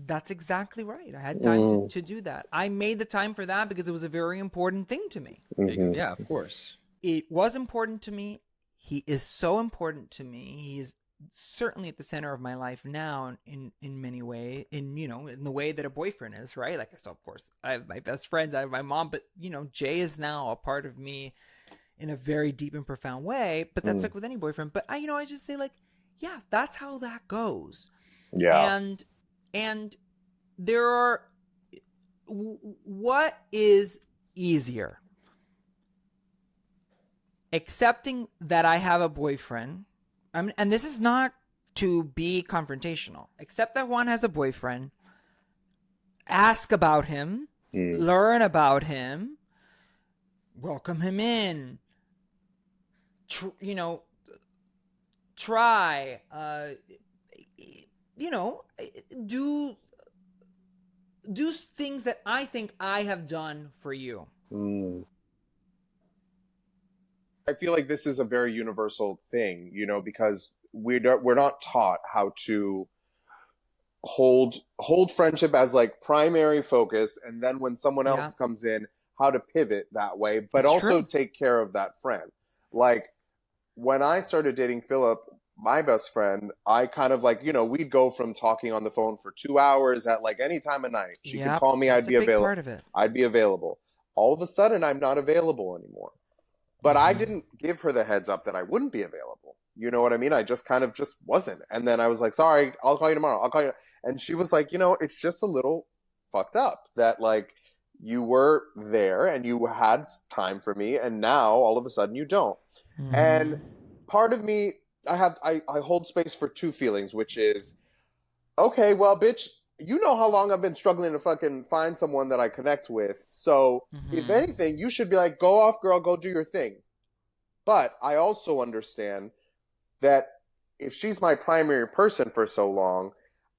That's exactly right. I had time to do that. I made the time for that because it was a very important thing to me. Yeah, of course. It was important to me. He is so important to me. He is certainly at the center of my life now in many ways, in the way that a boyfriend is, right? Like, so of course I have my best friends, I have my mom, but Jay is now a part of me in a very deep and profound way. But that's like with any boyfriend. But I just say like, yeah, that's how that goes. Yeah. And there are, what is easier? Accepting that I have a boyfriend, and this is not to be confrontational. Accept that Juan has a boyfriend, ask about him, learn about him, welcome him in, try, do things that I think I have done for you. I feel like this is a very universal thing, because we're not taught how to hold friendship as like primary focus, and then when someone else comes in, how to pivot that way, but That's also true. take care of that friend. Like when I started dating Philip, my best friend, I kind of like, we'd go from talking on the phone for 2 hours at like any time of night. She could call me, I'd be available. Part of it. I'd be available. All of a sudden, I'm not available anymore. But I didn't give her the heads up that I wouldn't be available. You know what I mean? I just kind of just wasn't. And then I was like, sorry, I'll call you tomorrow. I'll call you. And she was like, it's just a little fucked up that like you were there and you had time for me, and now all of a sudden you don't. And part of me, I hold space for two feelings, which is, okay, well, bitch, you know how long I've been struggling to fucking find someone that I connect with. So if anything, you should be like, go off, girl, go do your thing. But I also understand that if she's my primary person for so long,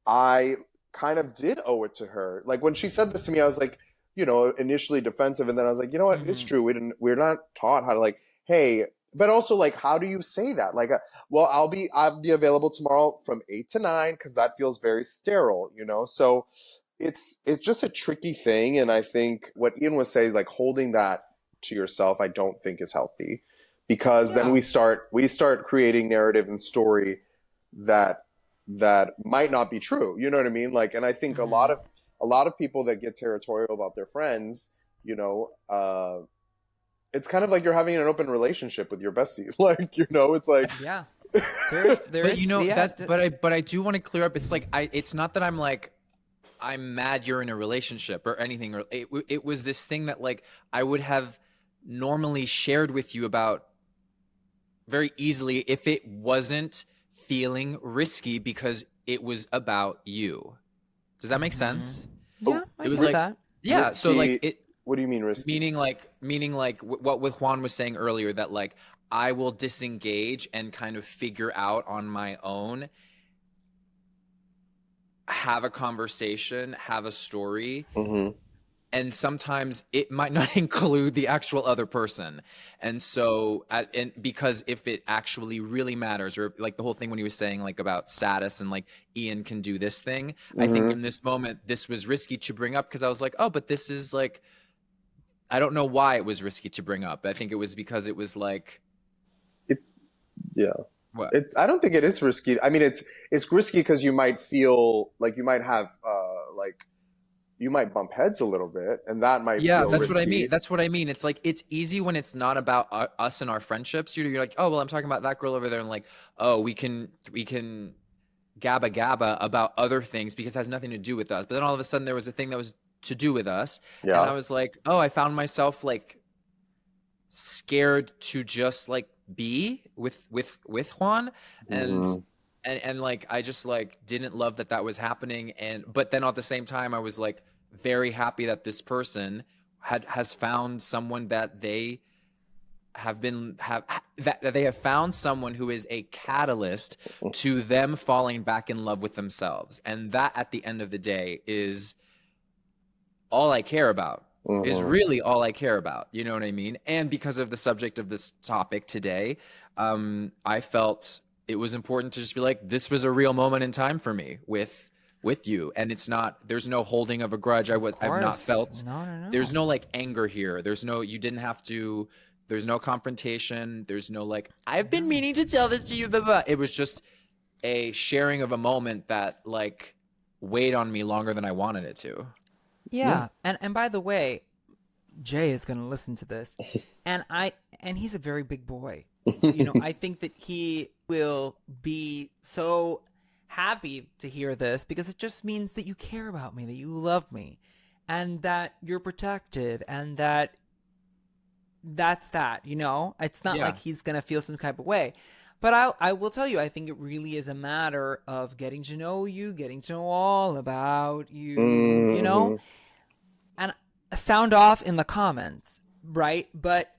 I kind of did owe it to her. Like when she said this to me, I was like, initially defensive. And then I was like, you know what? It's true. We're not taught how to like, hey, but also like, how do you say that? Like, well, I'll be available tomorrow from 8 to 9 because that feels very sterile, So it's just a tricky thing. And I think what Ian was saying, like holding that to yourself, I don't think is healthy, because then we start creating narrative and story that might not be true. You know what I mean? Like, and I think a lot of people that get territorial about their friends, it's kind of like you're having an open relationship with your bestie. Like, it's like, yeah. But I do want to clear up. It's like, it's not that I'm like, I'm mad you're in a relationship or anything. Or it was this thing that like I would have normally shared with you about very easily if it wasn't feeling risky because it was about you. Does that make sense? Yeah, it was like that. Yeah, risky, so like it. What do you mean risky? Meaning like what with Juan was saying earlier, that like I will disengage and kind of figure out on my own, have a conversation, have a story. And sometimes it might not include the actual other person. And so, and because if it actually really matters, or like the whole thing when he was saying like about status and like Ian can do this thing, I think in this moment, this was risky to bring up because I was like, oh, but this is like, I don't know why it was risky to bring up. I think it was because it was like, What? I don't think it is risky. I mean, it's risky because you might feel like you might have you might bump heads a little bit, and that might feel that's risky. what I mean. That's what I mean. It's like, it's easy when it's not about us and our friendships. You're like, oh, well, I'm talking about that girl over there, and like, oh, we can gabba about other things because it has nothing to do with us. But then all of a sudden there was a thing that was to do with us, and I was like, oh, I found myself like scared to just like be with Juan, and like I just like didn't love that was happening, but then at the same time I was like very happy that this person has found someone that they that they have found someone who is a catalyst to them falling back in love with themselves, and that at the end of the day is all I care about. Is really all I care about. You know what I mean? And because of the subject of this topic today, I felt it was important to just be like, this was a real moment in time for me with you. And it's not, there's no holding of a grudge. I've not felt, no. There's no like anger here. You didn't have to, there's no confrontation. There's no like, I've been meaning to tell this to you, blah, blah. It was just a sharing of a moment that like weighed on me longer than I wanted it to. Yeah. And by the way, Jay is going to listen to this, and he's a very big boy. I think that he will be so happy to hear this because it just means that you care about me, that you love me, and that you're protected, and that's that. It's not like he's going to feel some type of way. But I will tell you, I think it really is a matter of getting to know you, getting to know all about you, and sound off in the comments, right? But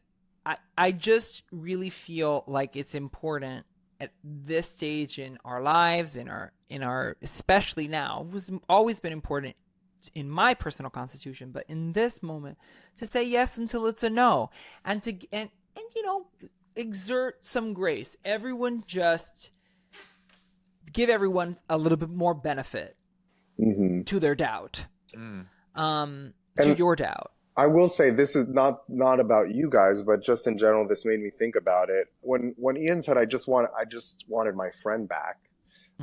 I just really feel like it's important at this stage in our lives, in our especially now, it was always been important in my personal constitution, but in this moment, to say yes until it's a no, and exert some grace. Everyone just give everyone a little bit more benefit to their doubt, to your doubt. I will say this is not about you guys, but just in general, this made me think about it. When Ian said, I just wanted my friend back.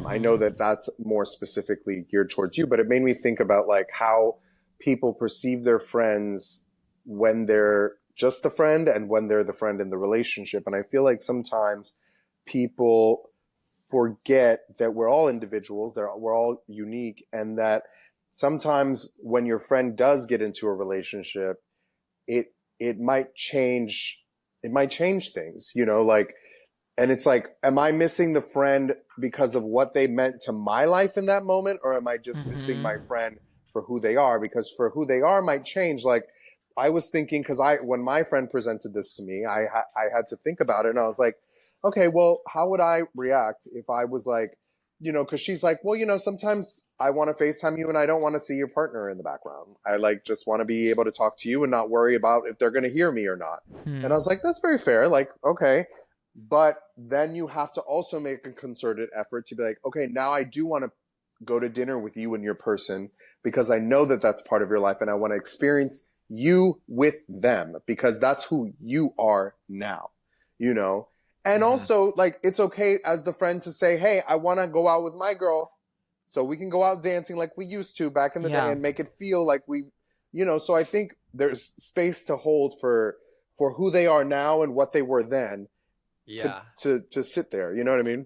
I know that that's more specifically geared towards you, but it made me think about like how people perceive their friends when they're just the friend and when they're the friend in the relationship. And I feel like sometimes people forget that we're all individuals, we're all unique, and that sometimes when your friend does get into a relationship, it might change things, you know, like, and it's like, am I missing the friend because of what they meant to my life in that moment, or am I just missing my friend for who they are? Because for who they are might change. Like, I was thinking, because when my friend presented this to me, I had to think about it, and I was like, okay, well, how would I react if I was like, you know, because she's like, well, you know, sometimes I want to FaceTime you and I don't want to see your partner in the background. I like just want to be able to talk to you and not worry about if they're going to hear me or not. And I was like, that's very fair. Like, okay. But then you have to also make a concerted effort to be like, okay, now I do want to go to dinner with you and your person because I know that that's part of your life and I want to experience you with them because that's who you are now, you know? And also, like, it's okay as the friend to say, hey, I want to go out with my girl so we can go out dancing like we used to back in the day and make it feel like we, you know, so I think there's space to hold for who they are now and what they were then to sit there. You know what I mean?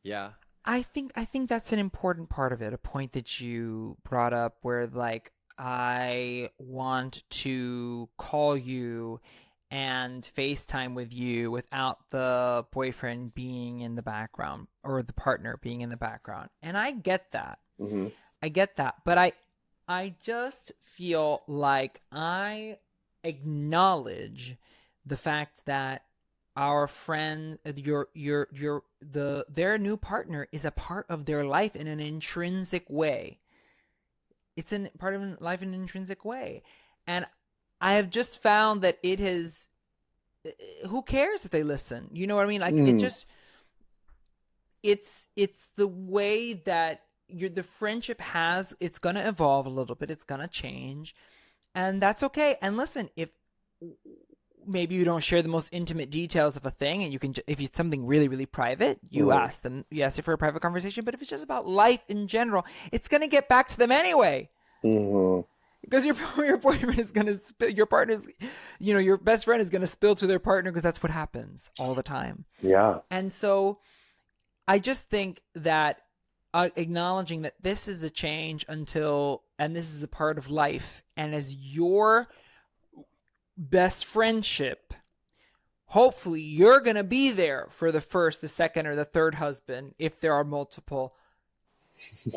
Yeah. I think that's an important part of it, a point that you brought up where, like, I want to call you and FaceTime with you without the boyfriend being in the background or the partner being in the background. And I get that. I get that. But I just feel like I acknowledge the fact that our friend, their new partner is a part of their life in an intrinsic way. It's part of life in an intrinsic way. And I have just found that it has, who cares if they listen? You know what I mean? Like it just, it's the way that the friendship has, it's going to evolve a little bit. It's going to change, and that's okay. And listen, if maybe you don't share the most intimate details of a thing and you can, if it's something really, really private, you ask them, you ask it for a private conversation. But if it's just about life in general, it's going to get back to them anyway. Because your boyfriend is going to spill, your partner's, you know, your best friend is going to spill to their partner because that's what happens all the time. Yeah. And so I just think that acknowledging that this is a change and this is a part of life. And as your best friendship, hopefully you're going to be there for the first, the second, or the third husband if there are multiple.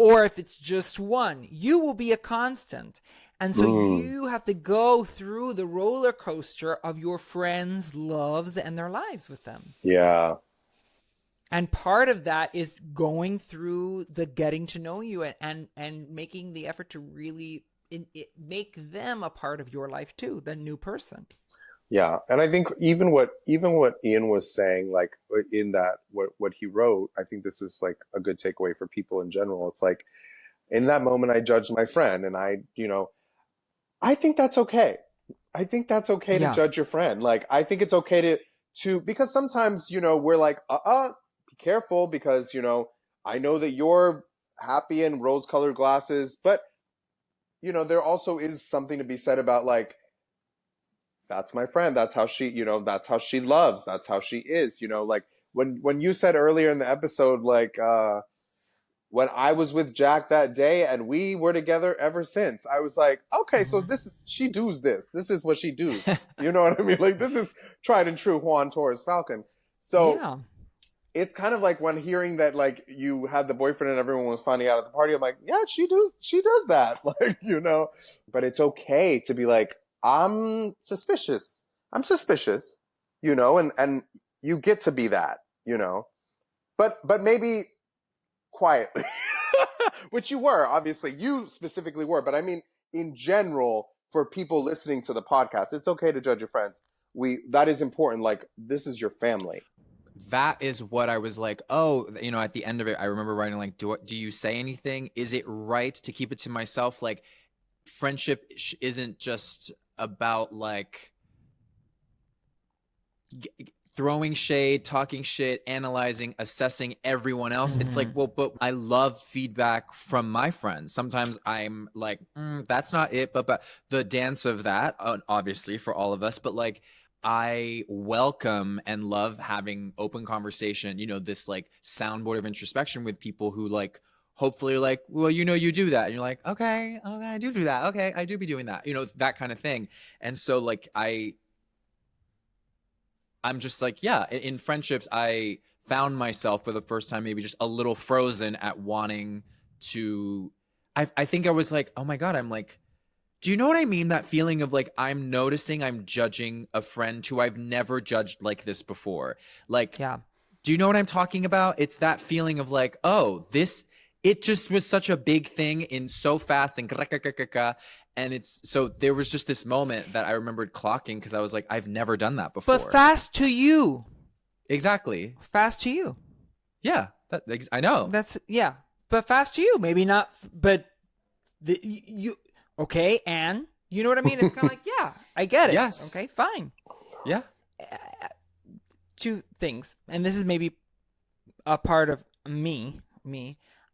Or if it's just one, you will be a constant. And so you have to go through the roller coaster of your friends' loves and their lives with them. Yeah. And part of that is going through the getting to know you and making the effort to really make them a part of your life too, the new person. Yeah. And I think even what Ian was saying, like in that, what he wrote, I think this is like a good takeaway for people in general. It's like, in that moment, I judged my friend and I think that's okay. I think that's okay to judge your friend. Like, I think it's okay to, because sometimes, you know, we're like, be careful because, you know, I know that you're happy in rose-colored glasses, but, you know, there also is something to be said about like, that's my friend. That's how she, you know, that's how she loves. That's how she is, you know, like when you said earlier in the episode, like, when I was with Jack that day and we were together ever since, I was like, okay, so she does this. This is what she does. You know what I mean? Like, this is tried and true Juan Torres-Falcon. So it's kind of like when hearing that, like, you had the boyfriend and everyone was finding out at the party, I'm like, yeah, she does that. Like, you know, but it's okay to be like, I'm suspicious, you know, and you get to be that, you know, but maybe quietly, which you were, obviously you specifically were, but I mean, in general, for people listening to the podcast, it's okay to judge your friends. That is important. Like, this is your family. That is what I was like, oh, you know, at the end of it, I remember writing like, do you say anything? Is it right to keep it to myself? Like, friendship isn't just about like throwing shade, talking shit, analyzing, assessing everyone else. It's like, well, but I love feedback from my friends. Sometimes I'm like, that's not it, but the dance of that, obviously for all of us, but like, I welcome and love having open conversation, this like soundboard of introspection with people who like hopefully like, well, you do that. And you're like, okay, I do that. Okay, I do be doing that, that kind of thing. And so like I'm just like, yeah, in friendships, I found myself for the first time maybe just a little frozen at wanting to, I think I was like, oh my God, I'm like, do you know what I mean? That feeling of like, I'm noticing I'm judging a friend who I've never judged like this before. Like, Yeah. do you know what I'm talking about? It's that feeling of like, oh, it just was such a big thing in so fast and so there was just this moment that I remembered clocking because I was like, I've never done that before. But fast to you. Exactly. Fast to you. Yeah, I know. But fast to you. Maybe not, but you. Okay, and you know what I mean? It's kind of like, yeah, I get it. Yes. Okay, fine. Yeah. Two things, and this is maybe a part of me.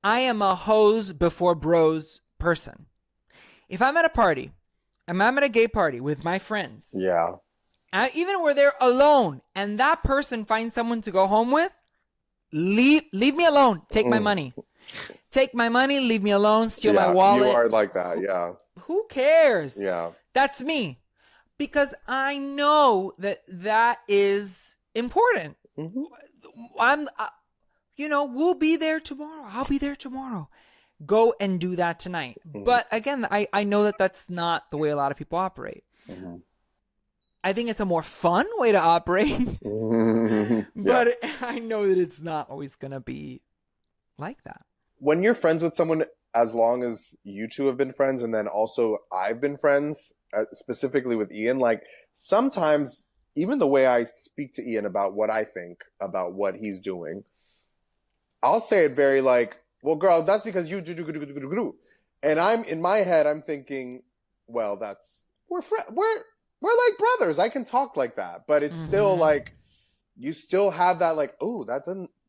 I am a hoes before bros person. If I'm at a party, and I'm at a gay party with my friends, Yeah. Even where they're alone, and that person finds someone to go home with, leave me alone. Take my money. Take my money, leave me alone, steal my wallet. You are like that, yeah. Who cares? Yeah. That's me. Because I know that is important. Mm-hmm. We'll be there tomorrow. I'll be there tomorrow. Go and do that tonight. Mm-hmm. But again, I know that that's not the way a lot of people operate. Mm-hmm. I think it's a more fun way to operate. Mm-hmm. But I know that it's not always going to be like that. When you're friends with someone as long as you two have been friends, and then also I've been friends, specifically with Ian, like sometimes even the way I speak to Ian about what I think about what he's doing, I'll say it very like, well, girl, that's because you do. And I'm in my head, I'm thinking, well, we're like brothers. I can talk like that, but it's still like, you still have that like, oh,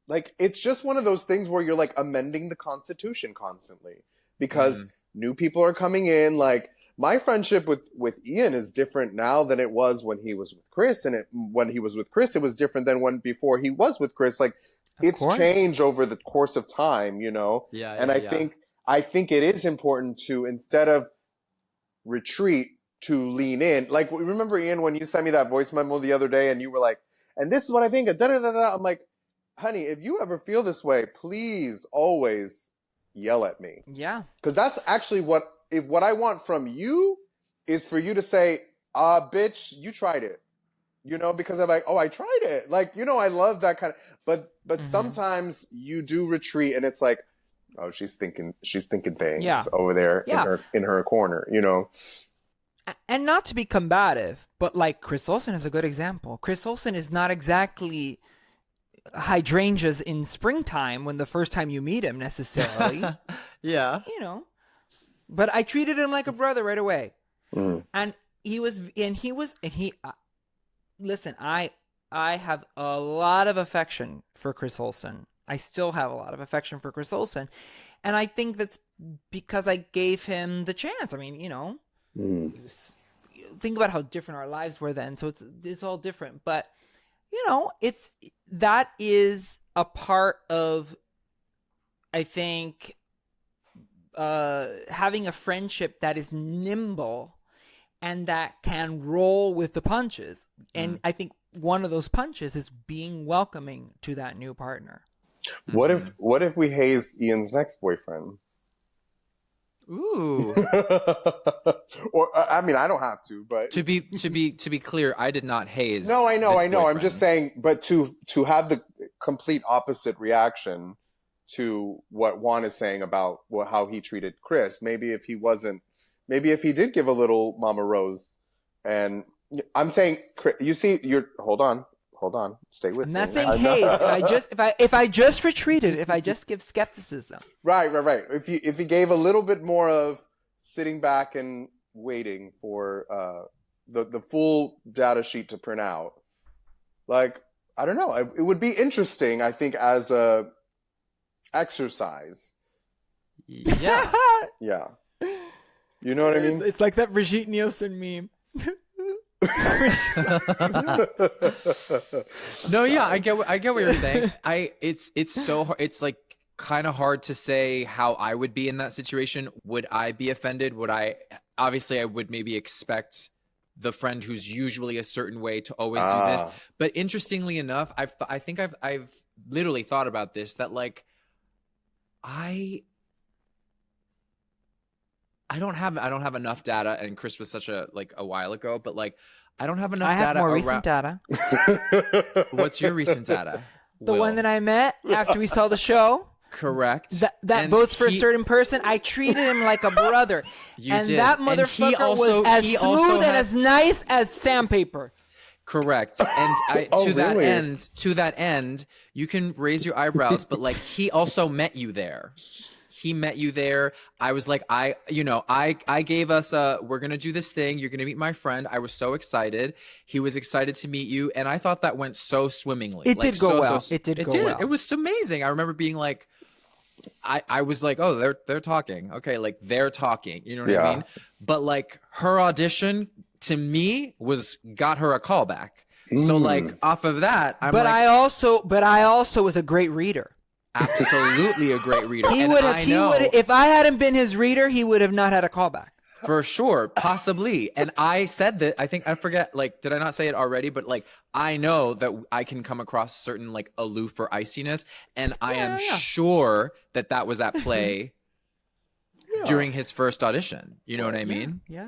like, it's just one of those things where you're like amending the Constitution constantly because new people are coming in. Like my friendship with Ian is different now than it was when he was with Chris. And when he was with Chris, it was different than when before he was with Chris. Like it's changed over the course of time, Yeah. And I think it is important to, instead of retreat, to lean in. Like, remember Ian, when you sent me that voice memo the other day and you were like, and this is what I think, I'm like, honey, if you ever feel this way, please always yell at me. Yeah. Because that's actually what I want from you is for you to say, bitch, you tried it. Because I'm like, oh, I tried it. Like, I love that kind of, but sometimes you do retreat and it's like, oh, she's thinking things over there in her corner, And not to be combative, but like Chris Olsen is a good example. Chris Olsen is not exactly hydrangeas in springtime when the first time you meet him necessarily. Yeah. But I treated him like a brother right away. And listen, I have a lot of affection for Chris Olsen. I still have a lot of affection for Chris Olsen. And I think that's because I gave him the chance. I mean, think about how different our lives were then. So it's all different. But that is a part of, I think, having a friendship that is nimble and that can roll with the punches. And I think one of those punches is being welcoming to that new partner. What if we haze Ian's next boyfriend? Ooh. Or I mean, I don't have to, but to be clear, I did not haze. No, I know. Boyfriend. I'm just saying, but to have the complete opposite reaction to what Juan is saying about how he treated Chris. Maybe if he did give a little Mama Rose, and I'm saying, you see, hold on, stay with me. I'm not saying haze. If I just retreated, if I just give skepticism. Right. If he gave a little bit more of sitting back and waiting for the full data sheet to print out, like, I don't know, it would be interesting, I think, as a exercise. Yeah. Yeah. You know what I mean? It's like that Brigitte Nielsen meme. No, yeah, I get what you're saying. It's so hard. It's like kind of hard to say how I would be in that situation. Would I be offended? Obviously I would maybe expect the friend who's usually a certain way to always do this. But interestingly enough, I think I've literally thought about this, that like I don't have enough data, and Chris was such a while ago, but like I don't have enough data. I have more recent data. What's your recent data? The one that I met after we saw the show. Correct. That votes for a certain person. I treated him like a brother. You did. That motherfucker was as smooth and as nice as sandpaper. Correct. And to that end, you can raise your eyebrows, but like he also met you there. He met you there. I was like, I gave us we're going to do this thing. You're going to meet my friend. I was so excited. He was excited to meet you. And I thought that went so swimmingly. It did go well. It did go well. It was amazing. I remember being like, I was like, oh, they're talking. Okay. Like they're talking, you know what I mean? But like her audition to me got her a callback. So like off of that, I also was a great reader. Absolutely a great reader. If I hadn't been his reader, he would have not had a callback. For sure, possibly. And I said that, I think, I forget, like, did I not say it already? But like, I know that I can come across certain like aloof or iciness, and I am sure that was at play during his first audition. You know what I mean? Yeah.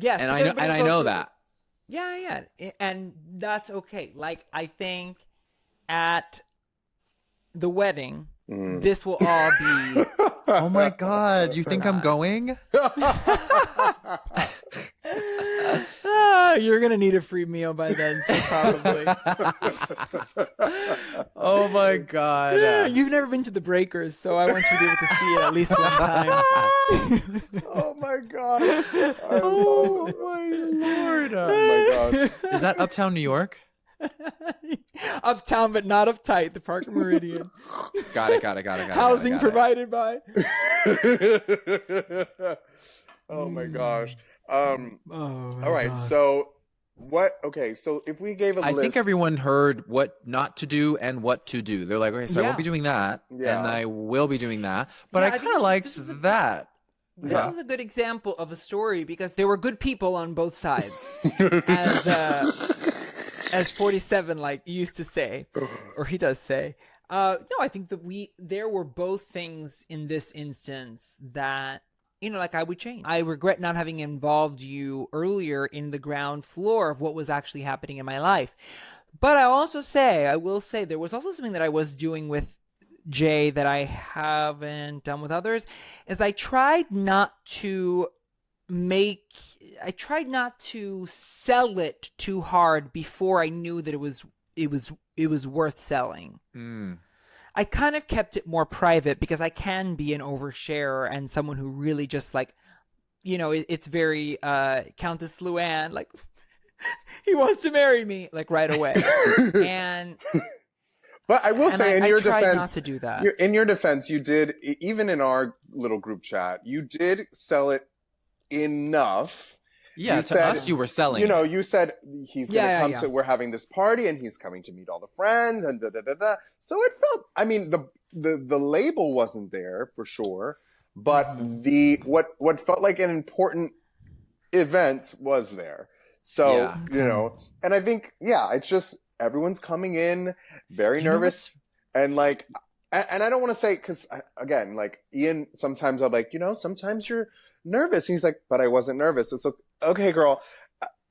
Yes. And I know that. Yeah. And that's okay. Like, I think at the wedding, this will all be. Oh my God! You think I'm going? You're gonna need a free meal by then, probably. Oh my God! You've never been to the Breakers, so I want you to be able to see it at least one time. Oh my God! Oh my Lord! Oh my gosh! Is that Uptown New York? Uptown, but not uptight. The Park Meridian. Got it. Housing provided by. Oh my gosh. All right. So what? Okay. So if we gave a list, I think everyone heard what not to do and what to do. They're like, okay, so I won't be doing that, and I will be doing that. But I kind of liked that. This was a good example of a story because there were good people on both sides. As 47 like used to say, or he does say. No, I think that there were both things in this instance that, like I would change. I regret not having involved you earlier in the ground floor of what was actually happening in my life. But I will say there was also something that I was doing with Jay that I haven't done with others, is I tried not to sell it too hard before I knew that it was worth selling. I kind of kept it more private because I can be an oversharer and someone who really just like, it's very Countess Luann, like he wants to marry me like right away. But I will say, in your defense, not to do that. In your defense, you did, even in our little group chat, you did sell it enough. Yeah, to us, you were selling. You said he's going to come to, we're having this party and he's coming to meet all the friends and da-da-da-da. So it felt, I mean, the label wasn't there for sure, but what felt like an important event was there. So, and I think, it's just, everyone's coming in very nervous and like, and I don't want to say, because again, like Ian, sometimes I'm like, sometimes you're nervous. And he's like, but I wasn't nervous. It's okay, girl,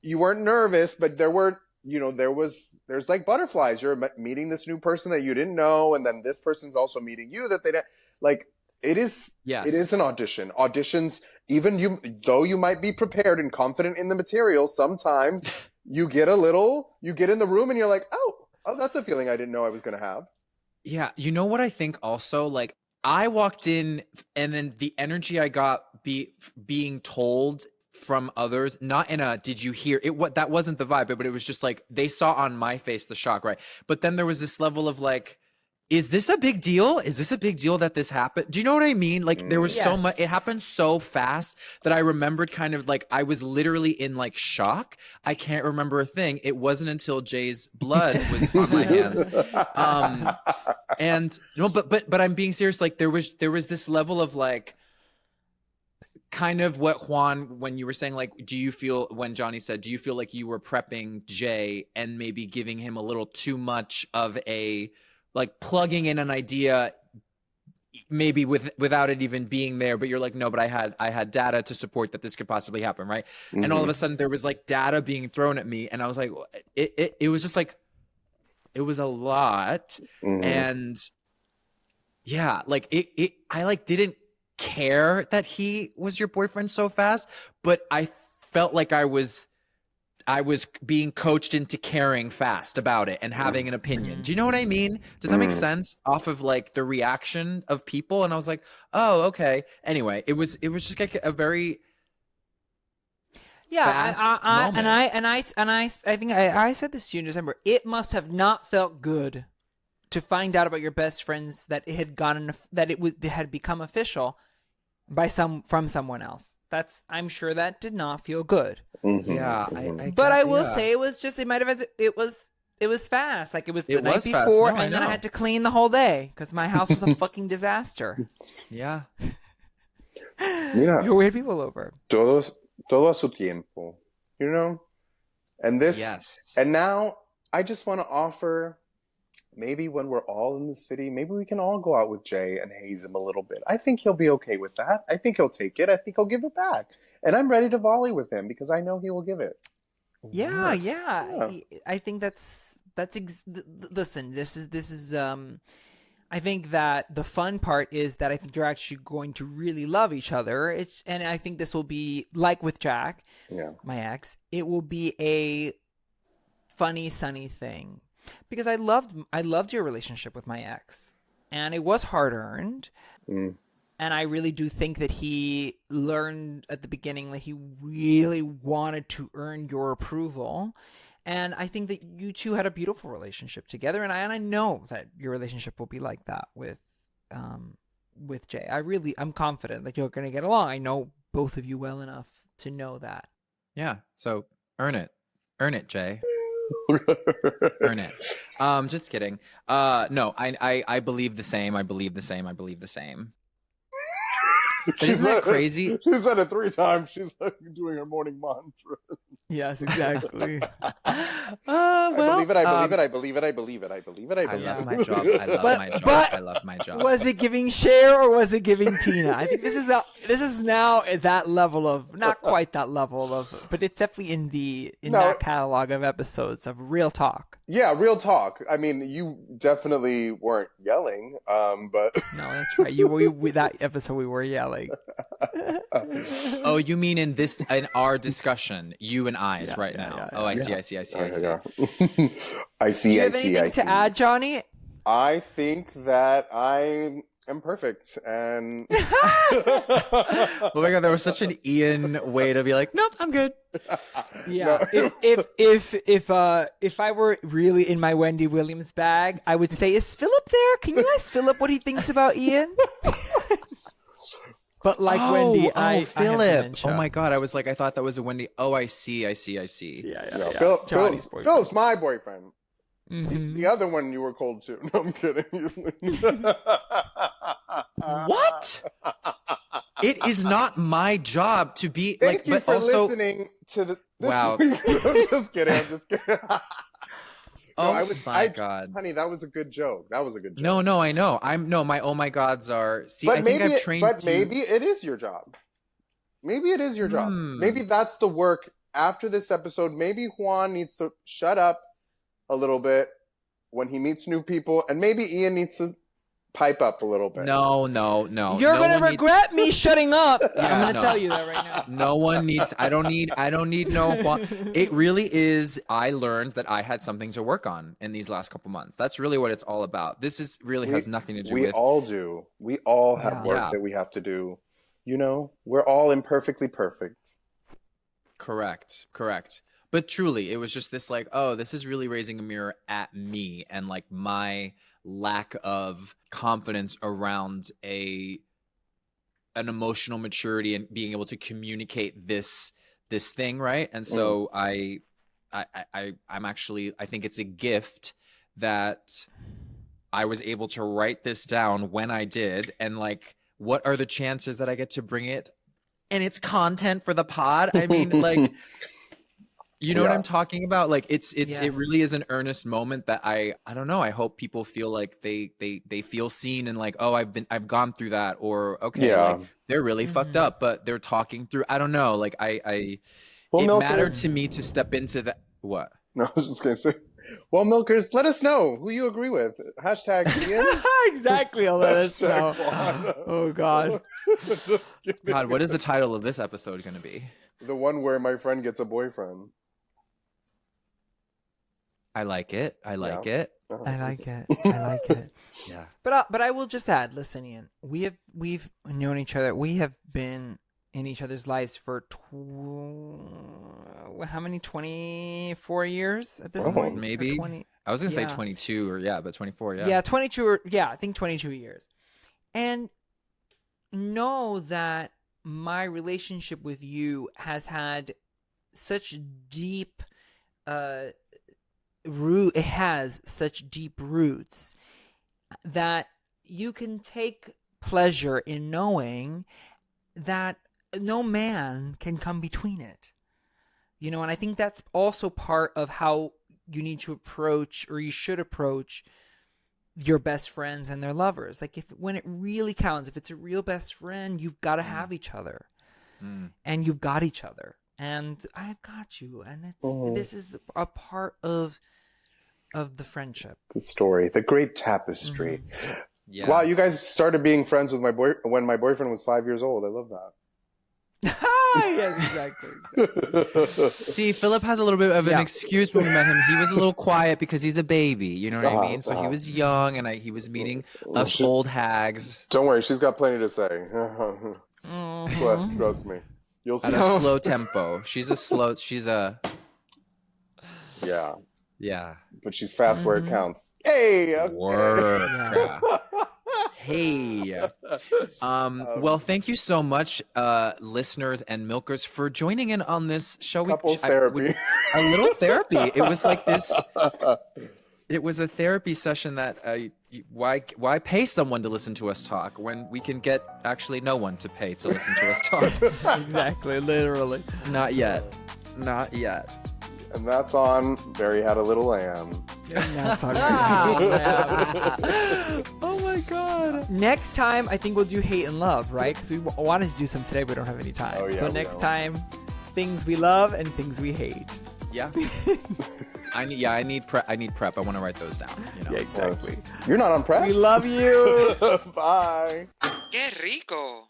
you weren't nervous, but there were, there's like butterflies. You're meeting this new person that you didn't know. And then this person's also meeting you that they didn't like. It is an audition. Auditions, even though you might be prepared and confident in the material, sometimes you get in the room and you're like, oh, that's a feeling I didn't know I was going to have. Yeah. You know what I think also, like I walked in and then the energy I got being told from others, not in a, did you hear it? That wasn't the vibe, but it was just like, they saw on my face the shock. Right. But then there was this level of like, is this a big deal? Is this a big deal that this happened? Do you know what I mean? Like there was so Yes. much, it happened so fast that I remembered kind of like, I was literally in like shock. I can't remember a thing. It wasn't until Jay's blood was on my hands. And you know, but I'm being serious. Like there was this level of like, kind of what Juan, when you were saying like, do you feel, when Johnny said, do you feel like you were prepping Jay and maybe giving him a little too much of a, like plugging in an idea maybe without it even being there, but you're like, no, but I had data to support that this could possibly happen, right? Mm-hmm. And all of a sudden there was like data being thrown at me, and I was like, it was just like, it was a lot. Mm-hmm. And yeah, like I like didn't care that he was your boyfriend so fast, but I felt like I was being coached into caring fast about it and having an opinion. Do you know what I mean? Does that make sense? Off of like the reaction of people, and I was like, oh, okay. Anyway, it was just like a very fast moment. I think I said this to you in December. It must have not felt good to find out about your best friends that it had become official from someone else. I'm sure that did not feel good. Mm-hmm. Yeah, I will say it was fast. Like it was the night before, and then I had to clean the whole day because my house was a fucking disaster. Yeah. Mira, you weird people over. Todo a su tiempo, you know. And this, yes. And now I just want to offer. Maybe when we're all in the city, maybe we can all go out with Jay and haze him a little bit. I think he'll be okay with that. I think he'll take it. I think he'll give it back. And I'm ready to volley with him because I know he will give it. Yeah. I think listen, this is I think that the fun part is that I think you're actually going to really love each other. And I think this will be like with Jack, my ex, it will be a funny, sunny thing. Because I loved your relationship with my ex, and it was hard earned. And I really do think that he learned at the beginning that he really wanted to earn your approval. And I think that you two had a beautiful relationship together, and I know that your relationship will be like that with Jay. I'm confident that you're going to get along. I know both of you well enough to know that. Yeah. So earn it, Jay. Earn it. Just kidding. No, I believe the same. I believe the same. Isn't that crazy? She said it 3 times. She's like doing her morning mantra. Yes, exactly. I believe it. I believe it. I love my job. I love my job. Was it giving Cher or was it giving Tina? I think this is now at that level of, not quite that level of, but it's definitely in that catalog of episodes of real talk. Yeah, real talk. I mean, you definitely weren't yelling, but no, that's right. That episode we were yelling. Oh, you mean in our discussion, you and I right now? Oh, I see. I see. Do you have anything to add, Johnny? I think that I am perfect, and oh my god, there was such an Ian way to be like, nope, I'm good. Yeah. No. If I were really in my Wendy Williams bag, I would say, is Philip there? Can you ask Philip what he thinks about Ian? But like Wendy, Philip. Oh my god, I was like, I thought that was a Wendy. Oh, I see. Yeah. Philip's my boyfriend. Mm-hmm. The other one you were cold to. No, I'm kidding. What? It is not my job to be Thank you for listening to the. Wow. I'm just kidding. No, my god, honey, that was a good joke. No, I know. My oh my gods are. See, but I think I've trained. But maybe it is your job. Maybe that's the work after this episode. Maybe Juan needs to shut up a little bit when he meets new people, and maybe Ian needs to pipe up a little bit. No. You're gonna regret me shutting up. I'm gonna tell you that right now. No one needs. I don't need no Juan. It really is. I learned that I had something to work on in these last couple months. That's really what it's all about. This is really has nothing to do with. We all do. We all have work that we have to do. You know, we're all imperfectly perfect. Correct. But truly, it was just this like, oh, this is really raising a mirror at me and like my lack of confidence around an emotional maturity and being able to communicate this thing, right? And so I'm actually, I think it's a gift that I was able to write this down when I did, and like, what are the chances that I get to bring it and it's content for the pod? I mean, like, you know what I'm talking about? Like, it really is an earnest moment that I don't know. I hope people feel like they feel seen and like, oh, I've gone through that, or okay, like they're really fucked up, but they're talking through. I don't know. Like it mattered to me to step into that. What? No, I was just gonna say. Well, milkers, let us know who you agree with. Hashtag Ian. Exactly. I'll let us know. Oh God. God, what is the title of this episode going to be? The one where my friend gets a boyfriend. I like it. I like it. I like it. I like it. Yeah. But I will just add, listen, Ian, we've known each other. We have been in each other's lives for how many? 24 years at this point? Maybe. 20, I was gonna say 22 but 24. Yeah. Yeah, 22 I think 22 years. And know that my relationship with you has had such deep it has such deep roots that you can take pleasure in knowing that no man can come between it. You know, and I think that's also part of how you need to approach, or you should approach, your best friends and their lovers. Like, when it really counts, if it's a real best friend, you've got to have each other. And you've got each other. And I've got you. And this is a part of the friendship. The story, the great tapestry. Yeah. Wow, you guys started being friends with when my boyfriend was 5 years old. I love that. Yes, exactly. See, Philip has a little bit of an excuse when we met him. He was a little quiet because he's a baby. You know what I mean? So he was young, and he was meeting us old hags. Don't worry, she's got plenty to say. Trust me. You'll see. At a slow tempo. She's a... Yeah. But she's fast where it counts. Hey! Okay. Word. Hey. Well, thank you so much, listeners and milkers, for joining in on this show. Couples therapy. A little therapy. It was like this. It was a therapy session that why pay someone to listen to us talk when we can get actually no one to pay to listen to us talk? Exactly, literally. Not yet. Not yet. And that's on Barry Had a Little Lamb. That's on Oh my God. Next time, I think we'll do hate and love, right? Because we wanted to do some today, but we don't have any time. Oh, yeah, so next time, things we love and things we hate. Yeah. I need prep. I want to write those down. You know? Yeah, exactly. You're not on prep? We love you. Bye. Qué rico.